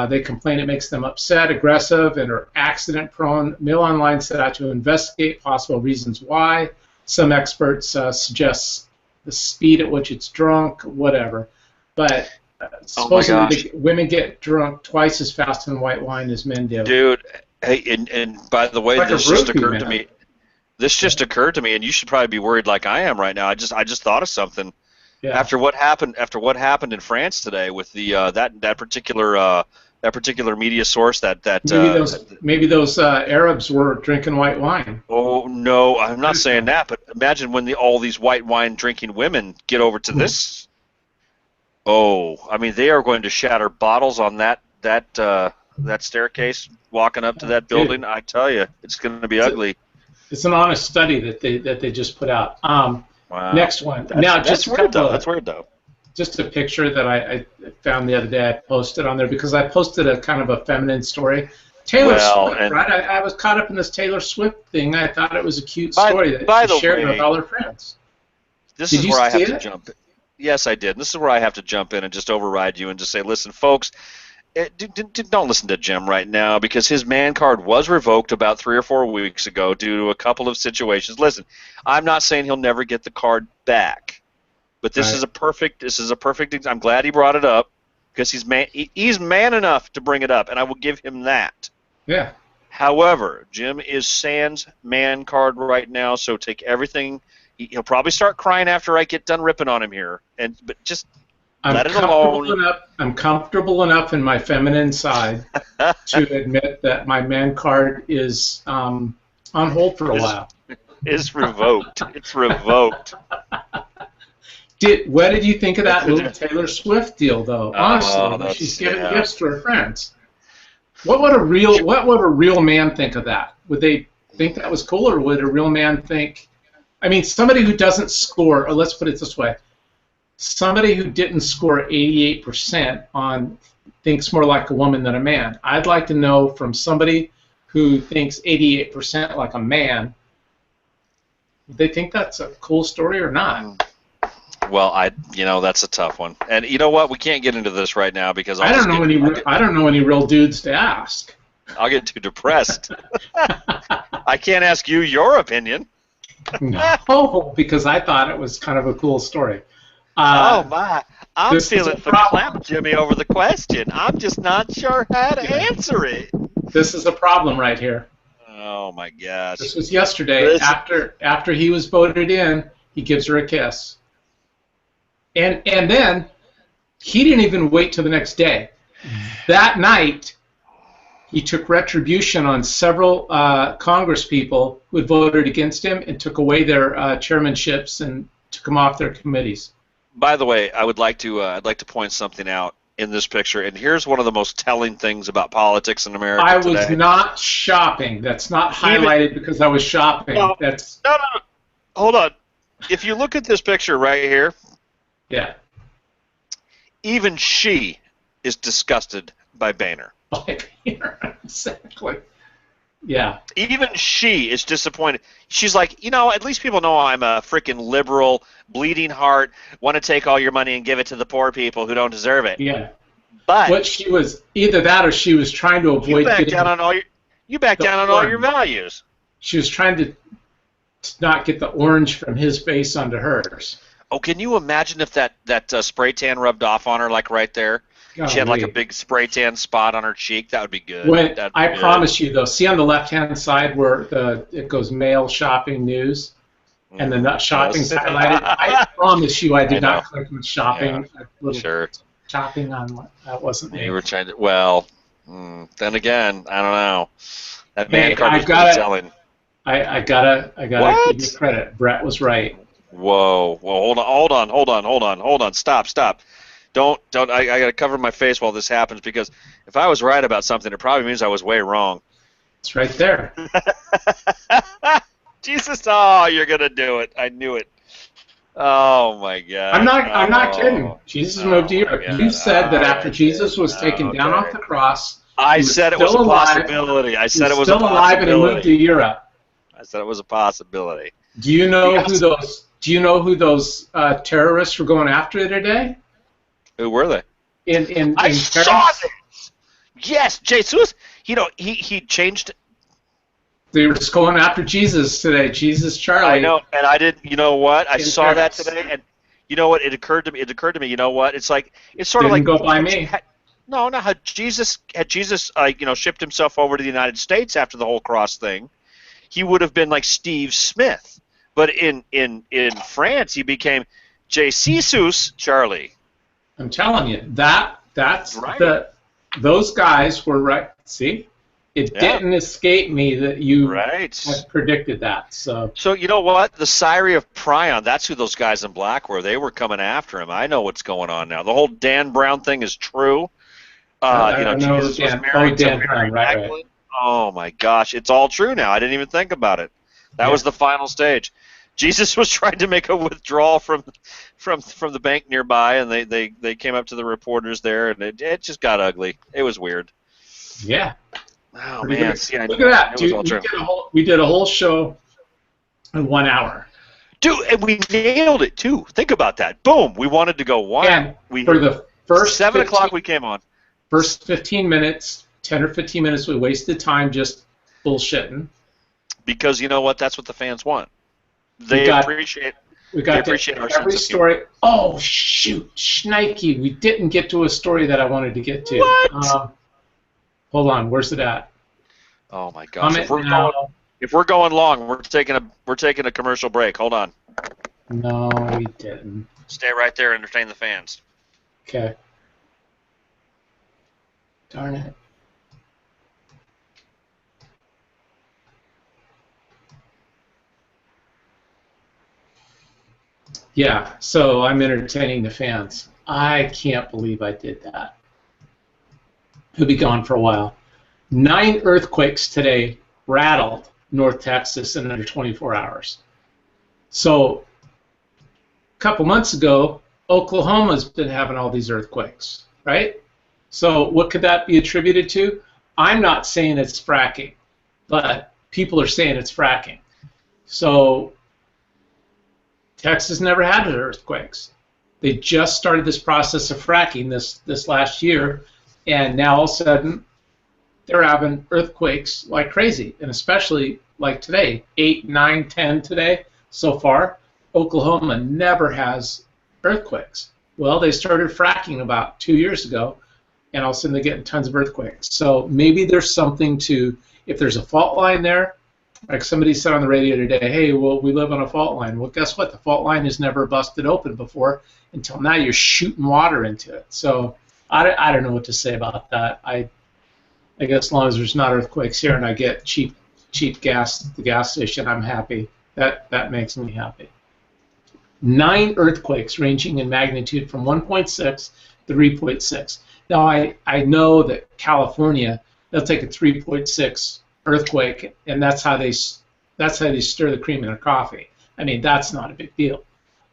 They complain it makes them upset, aggressive, and are accident-prone. Mail Online set out to investigate possible reasons why. Some experts suggest the speed at which it's drunk, whatever. But supposedly women get drunk twice as fast in white wine as men do. Dude, hey, and by the way, this just occurred to me. This just occurred to me, and you should probably be worried like I am right now. I just thought of something. Yeah. After what happened in France today with the that particular media source maybe those Arabs were drinking white wine. Oh no, I'm not saying that, but imagine when all these white wine drinking women get over to this. Oh, I mean, they are going to shatter bottles on that staircase walking up to that building. I tell you, it's going to be ugly. It's an honest study that they just put out. Wow. Next one. That's weird though. Just a picture that I found the other day. I posted on there because I posted a kind of a feminine story. Taylor Swift, right? I was caught up in this Taylor Swift thing. I thought it was a cute story that she shared with all her friends. This is where I have to jump in. Yes, I did. This is where I have to jump in and just override you and just say, listen, folks, don't listen to Jim right now because his man card was revoked about 3 or 4 weeks ago due to a couple of situations. Listen, I'm not saying he'll never get the card back, but this is a perfect. I'm glad he brought it up because he's man enough to bring it up, and I will give him that. Yeah. However, Jim is sans man card right now, so take everything. He'll probably start crying after I get done ripping on him here, but just let it alone. I'm comfortable enough in my feminine side to admit that my man card is on hold for a while. It's revoked. It's revoked. What did you think of that little Taylor Swift deal, though? Honestly, she's giving gifts to her friends. What would a real man think of that? Would they think that was cool, or would a real man think? I mean, somebody who doesn't score, or let's put it this way, somebody who didn't score 88% on thinks more like a woman than a man. I'd like to know from somebody who thinks 88% like a man, do they think that's a cool story or not? Well, that's a tough one. And you know what? We can't get into this right now because I don't know any real dudes to ask. I'll get too depressed. I can't ask you your opinion. No, because I thought it was kind of a cool story. Oh my! I'm feeling for clap Jimmy over the question. I'm just not sure how to answer it. This is a problem right here. Oh my gosh! This was yesterday. After he was voted in, he gives her a kiss. And then he didn't even wait till the next day. That night, he took retribution on several Congress people who had voted against him and took away their chairmanships and took them off their committees. By the way, I'd like to point something out in this picture, and here's one of the most telling things about politics in America today. I was not shopping. That's not highlighted because I was shopping. No. Hold on. If you look at this picture right here, yeah, even she is disgusted by Boehner. Exactly. Yeah. Even she is disappointed. She's like, at least people know I'm a freaking liberal, bleeding heart, want to take all your money and give it to the poor people who don't deserve it. Yeah. But what she was, either that or she was trying to avoid you back down on all your values. She was trying to not get the orange from his face onto hers. Oh, can you imagine if that spray tan rubbed off on her, like right there? She had like a big spray tan spot on her cheek. That would be good. I promise you, though, see on the left-hand side where it goes male shopping news, and the nut shopping's highlighted? I promise you I did not click on shopping. Yeah. Sure. Shopping on that wasn't me. You were trying to, well, then again, I don't know. That man card was pretty telling. I gotta give you credit. Brett was right. Whoa, hold on, stop. Don't, I gotta cover my face while this happens, because if I was right about something, it probably means I was way wrong. It's right there. Jesus, you're gonna do it. I knew it. Oh my God. I'm not kidding. Jesus moved to Europe. You said that after Jesus was taken down off the cross, I said it was a possibility. I said it was a possibility. Still alive and he moved to Europe. I said it was a possibility. Do you know who those terrorists were going after today? Who were they? In I Paris? saw this. Yes, Jesus. He changed. They were just going after Jesus today. Jesus Charlie. I know, and I didn't. You know what? I saw Paris. that today, and you know what? It occurred to me. You know what? It's sort of like go by me. No, how Jesus shipped himself over to the United States after the whole cross thing. He would have been like Steve Smith, but in France he became Jesus Charlie. I'm telling you, that's right. Those guys were right. See, it didn't escape me that you had predicted that. So you know what? The Syrie of Prion, that's who those guys in black were. They were coming after him. I know what's going on now. The whole Dan Brown thing is true. Jesus was married to Mary Magdalene. Oh my gosh, it's all true now. I didn't even think about it. That was the final stage. Jesus was trying to make a withdrawal from the bank nearby, and they came up to the reporters there, and it just got ugly. It was weird. Yeah. Oh man, see, look at that, dude. We did a whole show in 1 hour. Dude, and we nailed it too. Think about that. Boom. We wanted to go one. And for the first 7 o'clock we came on. First 15 minutes, 10 or 15 minutes, we wasted time just bullshitting. Because you know what? That's what the fans want. They appreciate our every story. Oh shoot, Schnikey! We didn't get to a story that I wanted to get to. What? Hold on, where's it at? Oh my gosh! If we're going long, we're taking a commercial break. Hold on. No, we didn't. Stay right there and entertain the fans. Okay. Darn it. Yeah, so I'm entertaining the fans. I can't believe I did that. He'll be gone for a while. 9 earthquakes today rattled North Texas in under 24 hours. So a couple months ago, Oklahoma's been having all these earthquakes, right? So what could that be attributed to? I'm not saying it's fracking, but people are saying it's fracking. So Texas never had earthquakes. They just started this process of fracking this last year, and now all of a sudden they're having earthquakes like crazy, and especially like today, 8, 9, 10 today so far. Oklahoma never has earthquakes. Well, they started fracking about 2 years ago, and all of a sudden they're getting tons of earthquakes. So maybe there's something to, if there's a fault line there, like somebody said on the radio today, hey, well, we live on a fault line. Well, guess what? The fault line has never busted open before. Until now, you're shooting water into it. So I don't know what to say about that. I guess as long as there's not earthquakes here and I get cheap gas at the gas station, I'm happy. That makes me happy. 9 earthquakes ranging in magnitude from 1.6 to 3.6. Now, I know that California, they'll take a 3.6 earthquake, and that's how they stir the cream in their coffee. I mean, that's not a big deal.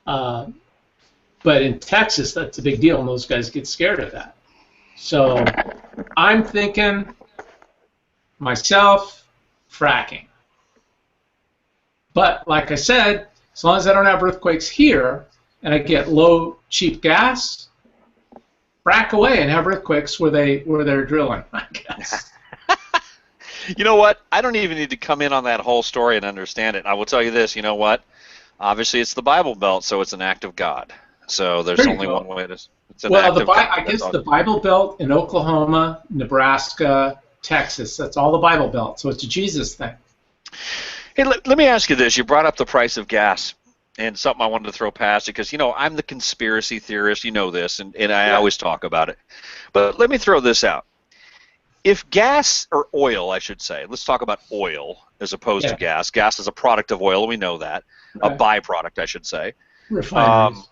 But in Texas, that's a big deal, and those guys get scared of that. So I'm thinking myself, fracking. But like I said, as long as I don't have earthquakes here and I get low, cheap gas, frack away and have earthquakes where they're drilling, I guess. You know what? I don't even need to come in on that whole story and understand it. I will tell you this. You know what? Obviously, it's the Bible Belt, so it's an act of God. So there's only one way to. It's an act of God. I guess the Bible Belt in Oklahoma, Nebraska, Texas. That's all the Bible Belt. So it's a Jesus thing. Hey, let me ask you this. You brought up the price of gas, and something I wanted to throw past you because, you know, I'm the conspiracy theorist. You know this, and I always talk about it. But let me throw this out. If gas, or oil, I should say, let's talk about oil as opposed to gas. Gas is a product of oil. We know that. A byproduct, I should say. Refineries.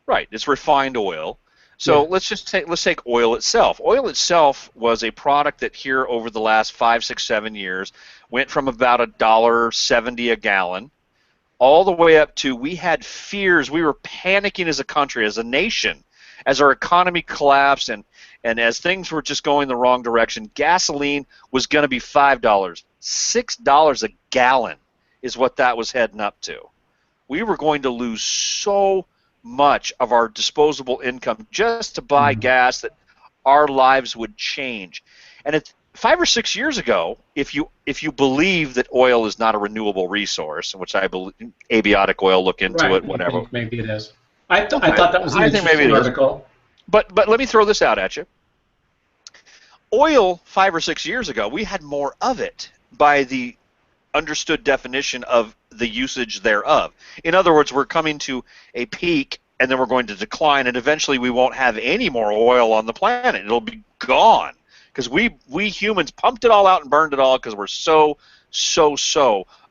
Right. It's refined oil. So let's take oil itself. Oil itself was a product that here over the last 5, 6, 7 years went from about $1.70 a gallon all the way up to, we had fears, we were panicking as a country, as a nation, as our economy collapsed and as things were just going the wrong direction. Gasoline was going to be $5. $6 a gallon is what that was heading up to. We were going to lose so much of our disposable income just to buy gas that our lives would change. And it's 5 or 6 years ago, if you believe that oil is not a renewable resource, which I believe, abiotic oil, look into it, whatever. I think maybe it is. I thought that was an interesting article. But let me throw this out at you. Oil 5 or 6 years ago, we had more of it by the understood definition of the usage thereof. In other words, we're coming to a peak and then we're going to decline, and eventually we won't have any more oil on the planet. It'll be gone because we humans pumped it all out and burned it all because we're so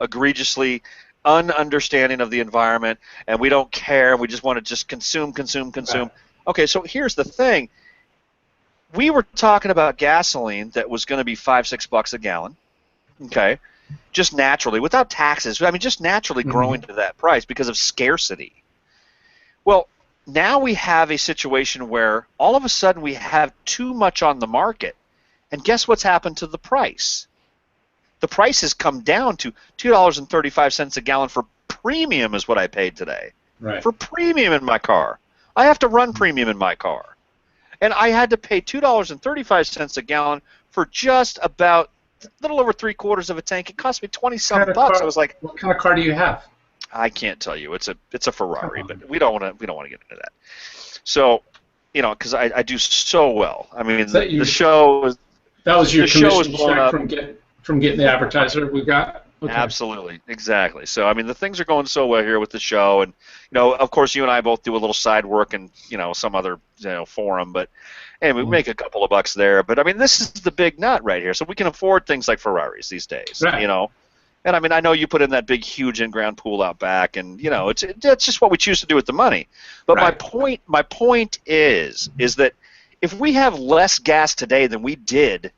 egregiously ununderstanding of the environment, and we don't care. We just want to just consume. Right. Okay, so here's the thing. We were talking about gasoline that was going to be $5-6 a gallon. Okay. Just naturally, without taxes, I mean, just naturally growing to that price because of scarcity. Well, now we have a situation where all of a sudden we have too much on the market, and guess what's happened to the price? The price has come down to $2.35 a gallon for premium is what I paid today. Right. For premium in my car. I have to run premium in my car. And I had to pay $2.35 a gallon for just about a little over 3/4 of a tank. It cost me $20-some bucks. I was like, what kind of car do you have? I can't tell you. It's a Ferrari, but we don't want to get into that. So, you know, because I do so well. I mean, the show is. That was your commission check from getting the advertiser we got. Okay. Absolutely, exactly. So I mean, the things are going so well here with the show, and you know, of course, you and I both do a little side work in some other forum, but. And we make a couple of bucks there, but I mean, this is the big nut right here. So we can afford things like Ferraris these days, right. And I mean, I know you put in that big, huge in-ground pool out back, and it's just what we choose to do with the money. But right. my point is that if we have less gas today than we did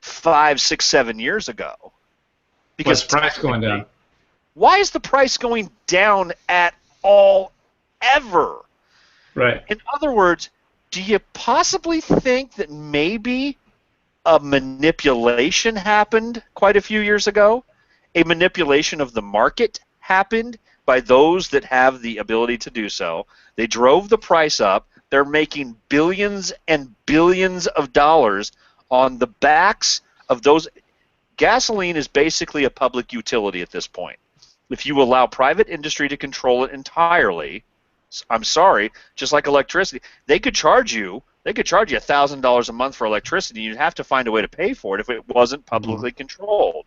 5, 6, 7 years ago. Because the price going down. Why is the price going down at all, ever? Right. In other words, do you possibly think that maybe a manipulation happened quite a few years ago? A manipulation of the market happened by those that have the ability to do so. They drove the price up. They're making billions and billions of dollars on the backs of those. Gasoline is basically a public utility at this point. If you allow private industry to control it entirely, I'm sorry, just like electricity, they could charge you $1,000 a month for electricity. You'd have to find a way to pay for it if it wasn't publicly controlled.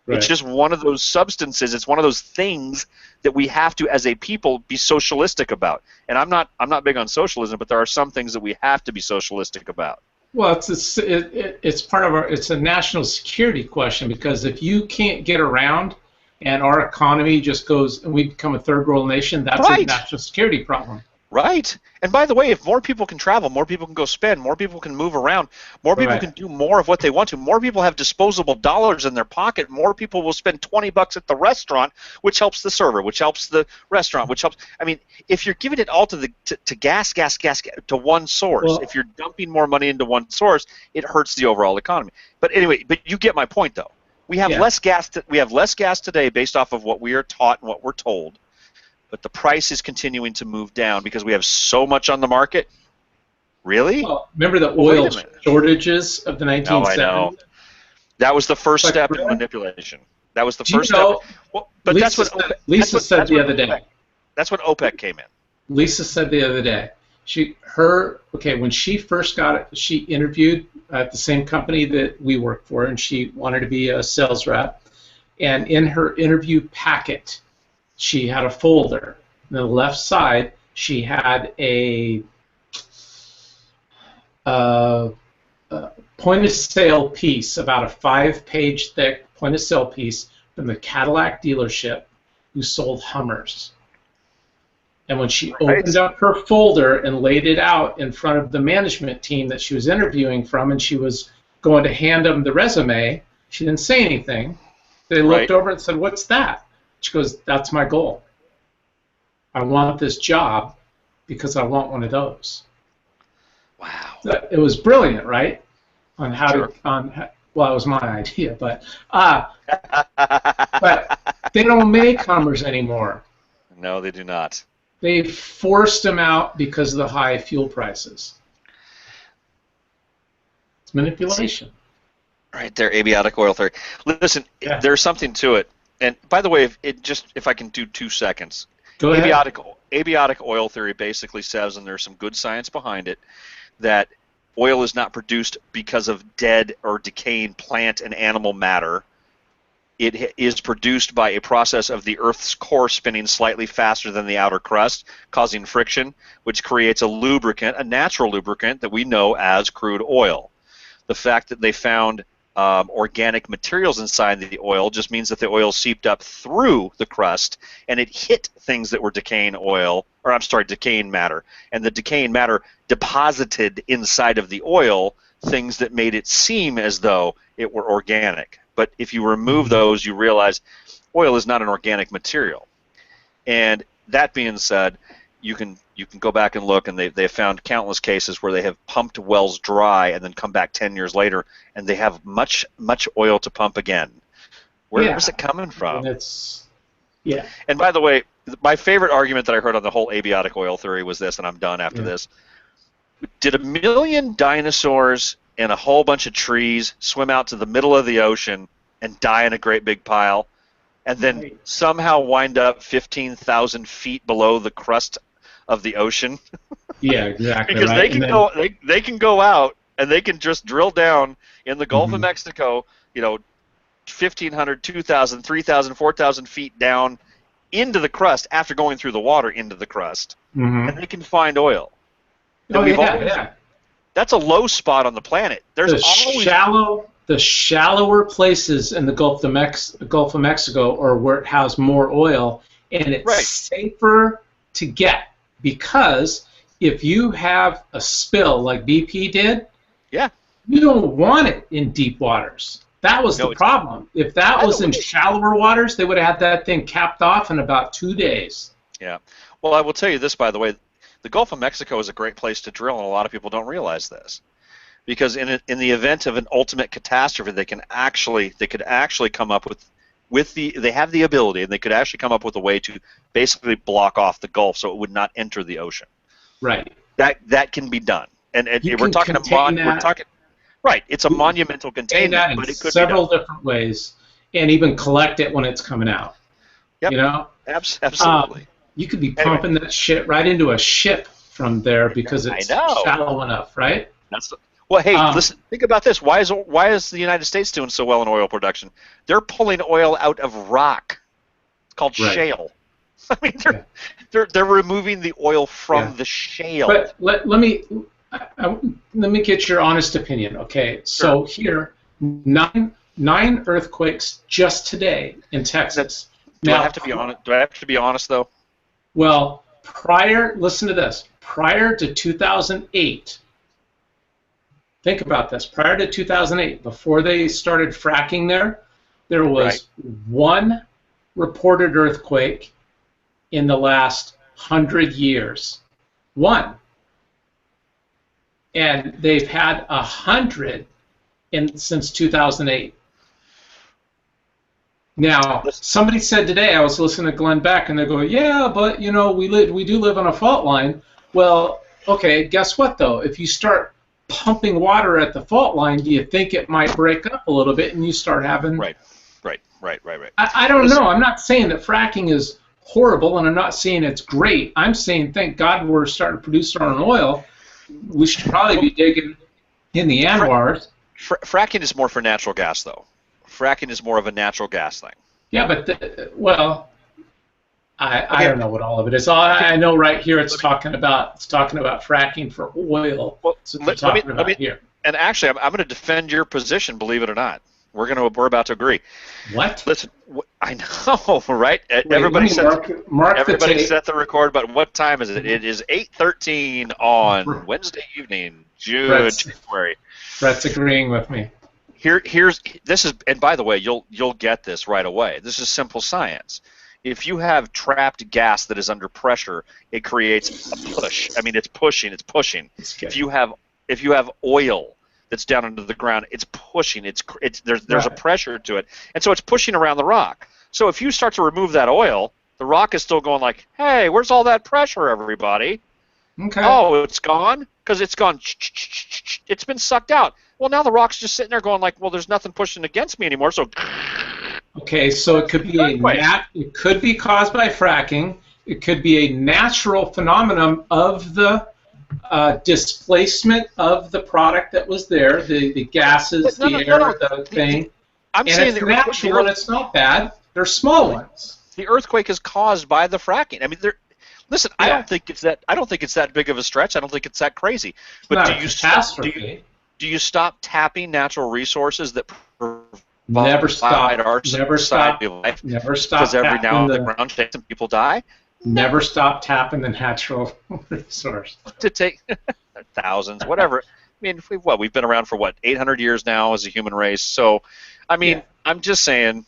Right. It's just one of those substances. It's one of those things that we have to, as a people, be socialistic about. And I'm not big on socialism, but there are some things that we have to be socialistic about. Well, it's part of it's a national security question, because if you can't get around and our economy just goes and we become a third world nation, that's a national security problem. Right. And by the way, if more people can travel, more people can go spend, more people can move around, more people can do more of what they want to, more people have disposable dollars in their pocket, more people will spend $20 at the restaurant, which helps the server, which helps the restaurant, which helps. I mean, if you're giving it all to gas to one source, if you're dumping more money into one source, it hurts the overall economy. But anyway, you get my point, though. We have less gas. We have less gas today based off of what we are taught and what we're told. But the price is continuing to move down because we have so much on the market. Really? Well, remember the oil shortages of the 1970s? Oh, I know. That was the first step in manipulation. That was the first step. Well, but Lisa said the other day. That's when OPEC came in. Lisa said the other day. When she first got it, she interviewed at the same company that we work for, and she wanted to be a sales rep. And in her interview packet, she had a folder. On the left side, she had a point-of-sale piece, about a 5-page thick point-of-sale piece from the Cadillac dealership who sold Hummers. And when she opened up her folder and laid it out in front of the management team that she was interviewing from, and she was going to hand them the resume, she didn't say anything. They looked over and said, "What's that?" She goes, "That's my goal. I want this job because I want one of those." Wow. It was brilliant, right? On how to well, it was my idea, but they don't make Hummers anymore. No, they do not. They forced them out because of the high fuel prices. It's manipulation. Right there, abiotic oil theory. Listen, there's something to it. And by the way, if I can do 2 seconds. Go ahead. Abiotic oil theory basically says, and there's some good science behind it, that oil is not produced because of dead or decaying plant and animal matter. It is produced by a process of the Earth's core spinning slightly faster than the outer crust, causing friction, which creates a lubricant, a natural lubricant that we know as crude oil. The fact that they found organic materials inside the oil just means that the oil seeped up through the crust and it hit things that were decaying matter, and the decaying matter deposited inside of the oil things that made it seem as though it were organic. But if you remove those, you realize oil is not an organic material. And that being said, you can go back and look, and they found countless cases where they have pumped wells dry and then come back 10 years later, and they have much oil to pump again. Where is it coming from? And by the way, my favorite argument that I heard on the whole abiotic oil theory was this, and I'm done after this. Did 1 million dinosaurs and a whole bunch of trees swim out to the middle of the ocean and die in a great big pile, and then somehow wind up 15,000 feet below the crust of the ocean? Yeah, exactly. Because they can go out and they can just drill down in the Gulf of Mexico, 1,500, 2,000, 3,000, 4,000 feet down into the crust after going through the water into the crust, and they can find oil. That's a low spot on the planet. There's the shallower places in the Gulf of Mexico are where it has more oil, and it's safer to get, because if you have a spill like BP did, you don't want it in deep waters. That was the problem. If that was in shallower waters, they would have had that thing capped off in about 2 days. Yeah. Well, I will tell you this, by the way. The Gulf of Mexico is a great place to drill, and a lot of people don't realize this. Because in the event of an ultimate catastrophe, they could actually come up they have the ability, and they could actually come up with a way to basically block off the Gulf so it would not enter the ocean. Right. That can be done. And we're talking right. It's a monumental containment, but it could several different ways, and even collect it when it's coming out. Yep. You know. Absolutely. You could be pumping that shit right into a ship from there because it's shallow enough, right? Well, hey, listen. Think about this. Why is the United States doing so well in oil production? They're pulling oil out of rock. It's called shale. I mean, they're removing the oil from the shale. But let me get your honest opinion, okay? So here, nine earthquakes just today in Texas. Do I have to be honest? Do I have to be honest though? Well, listen to this. Prior to 2008, think about this. Prior to 2008, before they started fracking there was one reported earthquake in the last 100 years. One. And they've had 100 since 2008. Now, somebody said today, I was listening to Glenn Beck, and they go, yeah, but, you know, we do live on a fault line. Well, okay, guess what, though? If you start pumping water at the fault line, do you think it might break up a little bit and you start having... Right. I don't know. I'm not saying that fracking is horrible, and I'm not saying it's great. I'm saying, thank God we're starting to produce our own oil. We should probably be digging in the Anwars. Fracking is more for natural gas, though. Fracking is more of a natural gas thing. Yeah, but I don't know what all of it is. I know right here it's talking about fracking for oil. Well, here. And actually, I'm going to defend your position. Believe it or not, we're about to agree. What? Listen, I know, right? Everybody set the record. But what time is it? It is 8:13 on Wednesday evening, January. Brett's agreeing with me. And by the way, you'll get this right away. This is simple science. If you have trapped gas that is under pressure, it creates a push. I mean, it's pushing. If you have oil that's down under the ground, it's pushing. There's a pressure to it, and so it's pushing around the rock. So if you start to remove that oil, the rock is still going like, hey, where's all that pressure, everybody? Okay. Oh, it's gone? Because it's gone. It's been sucked out. Well, now the rock's just sitting there going like, well, there's nothing pushing against me anymore, so... Okay, so it could be it could be caused by fracking. It could be a natural phenomenon of the displacement of the product that was there, the gases, the thing. I'm saying it's natural and it's not bad. They're small ones. The earthquake is caused by the fracking. I mean, listen, I don't think it's that big of a stretch. I don't think it's that crazy. But do you stop tapping natural resources that Never stop. Life? Never stop. Because every now and then the ground shakes and people die. Never stop tapping the natural resource. To take thousands, whatever. I mean, we've been around for 800 years now as a human race. So, I mean, I'm just saying.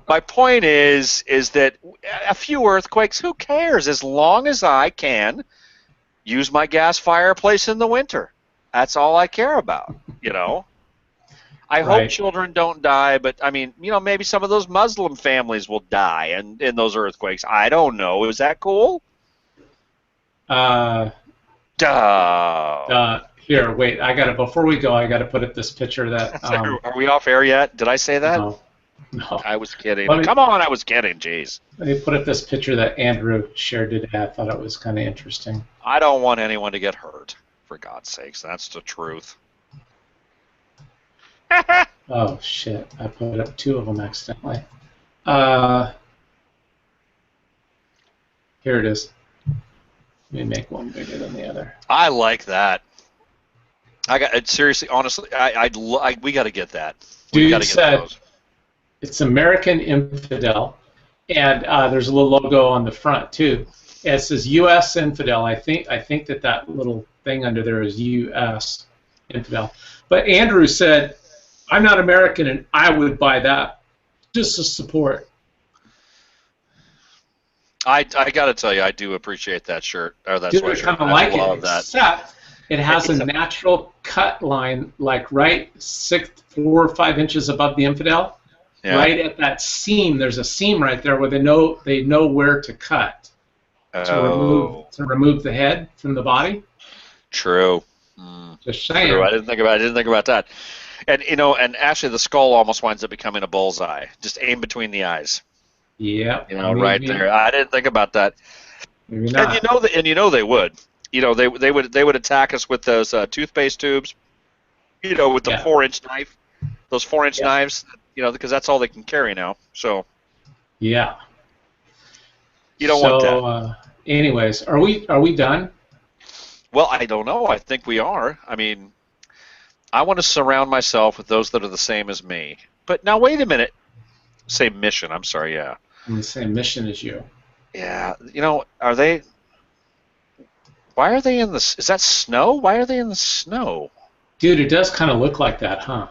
My point is that a few earthquakes, who cares? As long as I can use my gas fireplace in the winter, that's all I care about. You know. I hope children don't die, but I mean, you know, maybe some of those Muslim families will die in those earthquakes. I don't know. Is that cool? Here, wait. Before we go, I gotta put up this picture that. Are we off air yet? Did I say that? No. I was kidding. Come on, I was kidding. Jeez. Let me put up this picture that Andrew shared today. I thought it was kind of interesting. I don't want anyone to get hurt. For God's sakes, that's the truth. Oh shit! I put up 2 of them accidentally. Here it is. Let me make one bigger than the other. I like that. Seriously, honestly, we got to get that. Dude said it's American Infidel, and there's a little logo on the front too. It says U.S. Infidel. I think that little thing under there is U.S. infidel. But Andrew said, I'm not American and I would buy that just to support. I got to tell you, I do appreciate that shirt or that Dude, I sweatshirt. kind of I like love it, that. except it has a natural cut line, like right 4 or 5 inches above the infidel. Yeah. Right at that seam, there's a seam right there where they know where to cut to remove the head from the body. True. Just saying. True. I didn't think about that. And and actually the skull almost winds up becoming a bullseye. Just aim between the eyes. Yeah. Right there. I didn't think about that. Maybe not. And they would. They would attack us with those toothpaste tubes. With the 4-inch knife. Those 4-inch knives. Because that's all they can carry now. So. Yeah. You don't want that. Anyways, are we done? Well, I don't know. I think we are. I mean, I want to surround myself with those that are the same as me. But now, wait a minute. Same mission. I'm sorry. Yeah. I'm the same mission as you. Yeah. Are they? Why are they in the? Is that snow? Why are they in the snow? Dude, it does kind of look like that, huh?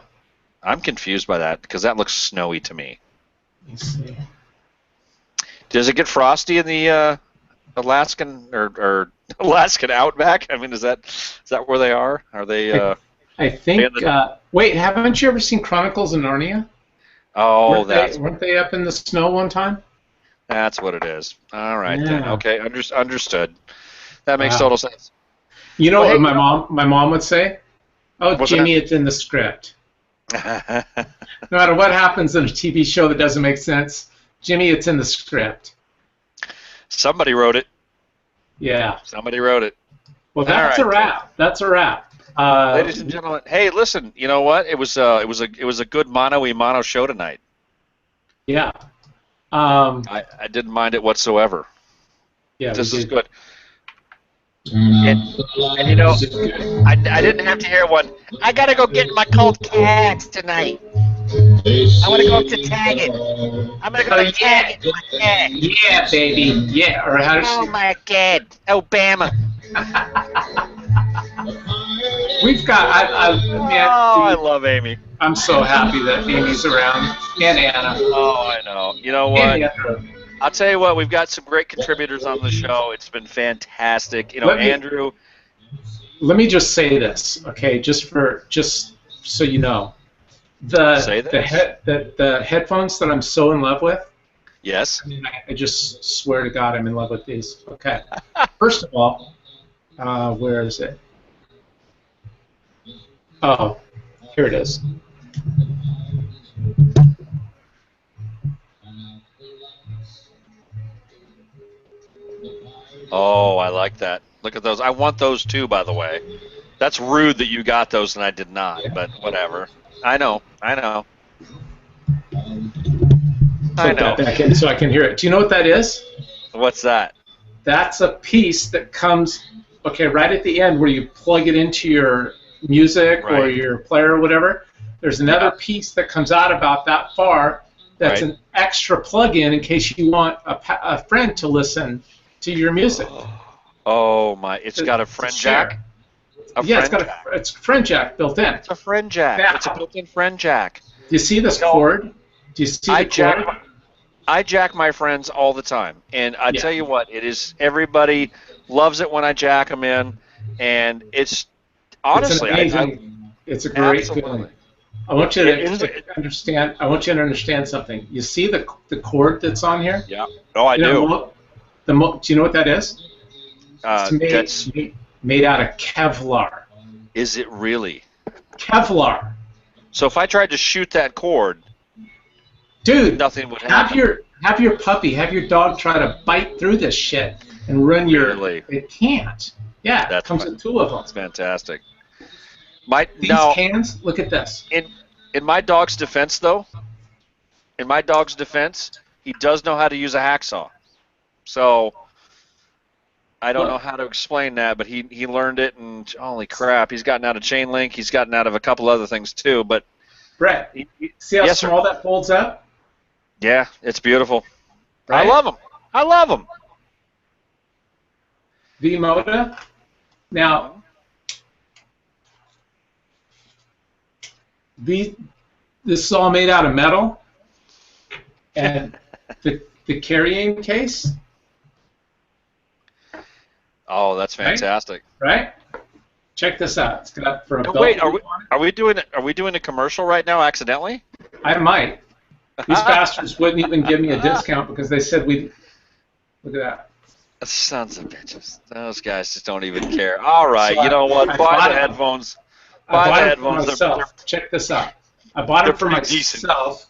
I'm confused by that because that looks snowy to me. Let me see. Does it get frosty in the Alaskan or Alaskan outback? I mean, is that where they are? Are they? I think. Wait, haven't you ever seen Chronicles of Narnia? Oh, weren't they up in the snow one time? That's what it is. All right then. Okay, understood. That makes total sense. You know what my mom would say? Oh, What's Jimmy, that? it's in the script. No matter what happens in a TV show that doesn't make sense, Jimmy, it's in the script. Somebody wrote it. Yeah. Somebody wrote it. Well, that's a wrap. That's a wrap. Ladies and gentlemen, hey, listen. You know what? It was a good mono show tonight. Yeah. I didn't mind it whatsoever. Yeah. This is good. And I didn't have to hear one. I gotta go get my cold cats tonight. I want to go up to Taggart. I'm gonna go to Taggart. Yeah, baby. Yeah. Or how does she? My God, Obama. We've got. I love Amy. I'm so happy that Amy's around and Anna. Oh, I know. You know what? I'll tell you what. We've got some great contributors on the show. It's been fantastic. Andrew. Let me just say this, okay? Just so you know, the headphones that I'm so in love with. Yes. I just swear to God, I'm in love with these. Okay. First of all, where is it? Oh, here it is. Oh, I like that. Look at those. I want those too, by the way. That's rude that you got those and I did not, but whatever. I know. Put that back in so I can hear it. Do you know what that is? What's that? That's a piece that comes, right at the end where you plug it into your music or your player or whatever. There's another piece that comes out about that far that's an extra plug-in in case you want a friend to listen to your music. Oh my! It's got a friend jack. It's a friend jack built in. It's a friend jack. Yeah. It's a built-in friend jack. Do you see this cord? Do you see the cord? I jack my friends all the time, and I tell you what, it is everybody loves it when I jack them in, and it's honestly, it's a great feeling. I want you to understand. I want you to understand something. You see the cord that's on here? Yeah. Oh, I do. Do you know what that is? It's made out of Kevlar. Is it really? Kevlar. So if I tried to shoot that cord, dude, nothing would happen. Have your puppy, have your dog try to bite through this shit and run your. Really? It can't. Yeah, it comes with 2 of them. That's fantastic. These cans. Look at this. In my dog's defense, though, he does know how to use a hacksaw. So I don't know how to explain that, but he learned it, and holy crap, he's gotten out of chain link. He's gotten out of a couple other things too. But Brett, see how small that folds up? Yeah, it's beautiful. Right? I love them. V-Moda. Now, This is all made out of metal, and the carrying case. Oh, that's fantastic. Right? Check this out. It's got for a belt. Wait, are we doing a commercial right now accidentally? I might. These bastards wouldn't even give me a discount because they said we. Look at that. Sons of bitches. Those guys just don't even care. All right, So you know what? I Buy bought the it. headphones. I Buy bought the them for headphones. myself. Check this out. I bought them for pretty decent. myself.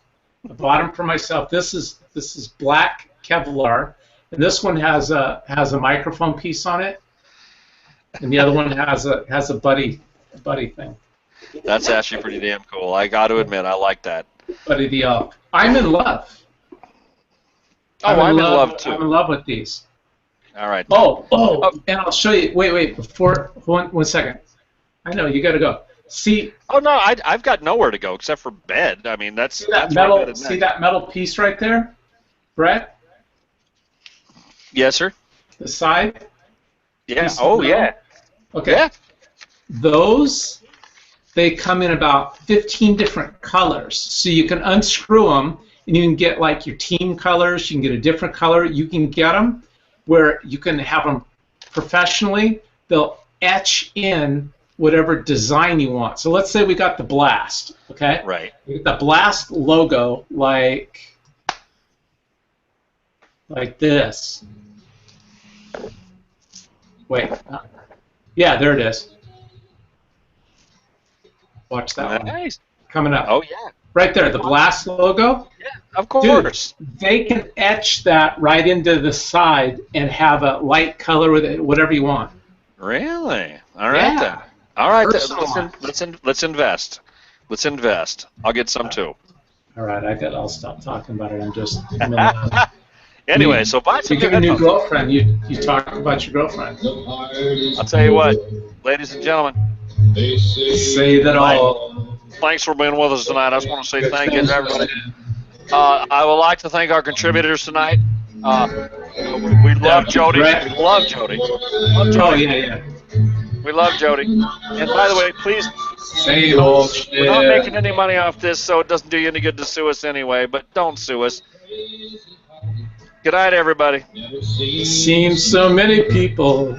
I bought them for myself. This is black Kevlar, and this one has a microphone piece on it, and the other one has a buddy thing. That's actually pretty damn cool. I got to admit, I like that. Buddy the elk. I'm in love. Oh, I'm in love too. I'm in love with these. All right. Oh, and I'll show you. Wait. Before one second. I know you got to go. See. Oh no, I've got nowhere to go except for bed. I mean, that's that metal. See that metal piece right there, Brett? Yes, sir. The side. Yeah. Oh, yeah. Okay. Yeah. Those, they come in about 15 different colors, so you can unscrew them and you can get like your team colors. You can get a different color. You can get them where you can have them professionally. They'll etch in whatever design you want. So let's say we got the Blast, okay? Right. We got the Blast logo like this. Wait. Yeah, there it is. Watch that one. Coming up. Oh, yeah. Right there, the Blast logo. Yeah, of course. Dude, they can etch that right into the side and have a light color with it, whatever you want. Really? All right, then. All right, let's invest. Let's invest. I'll get some too. All right, I'll stop talking about it. I'm just. Anyway, so buy some You got a new girlfriend. You talk about your girlfriend. I'll tell you what, ladies and gentlemen. Say that all. Thanks for being with us tonight. I just want to say thank you to everybody. I would like to thank our contributors tonight. We love Jody. We love Jody. Oh, yeah. We love Jody. And by the way, please, same old shit. We're not making any money off this, so it doesn't do you any good to sue us anyway, but don't sue us. Good night, everybody. Seems so many people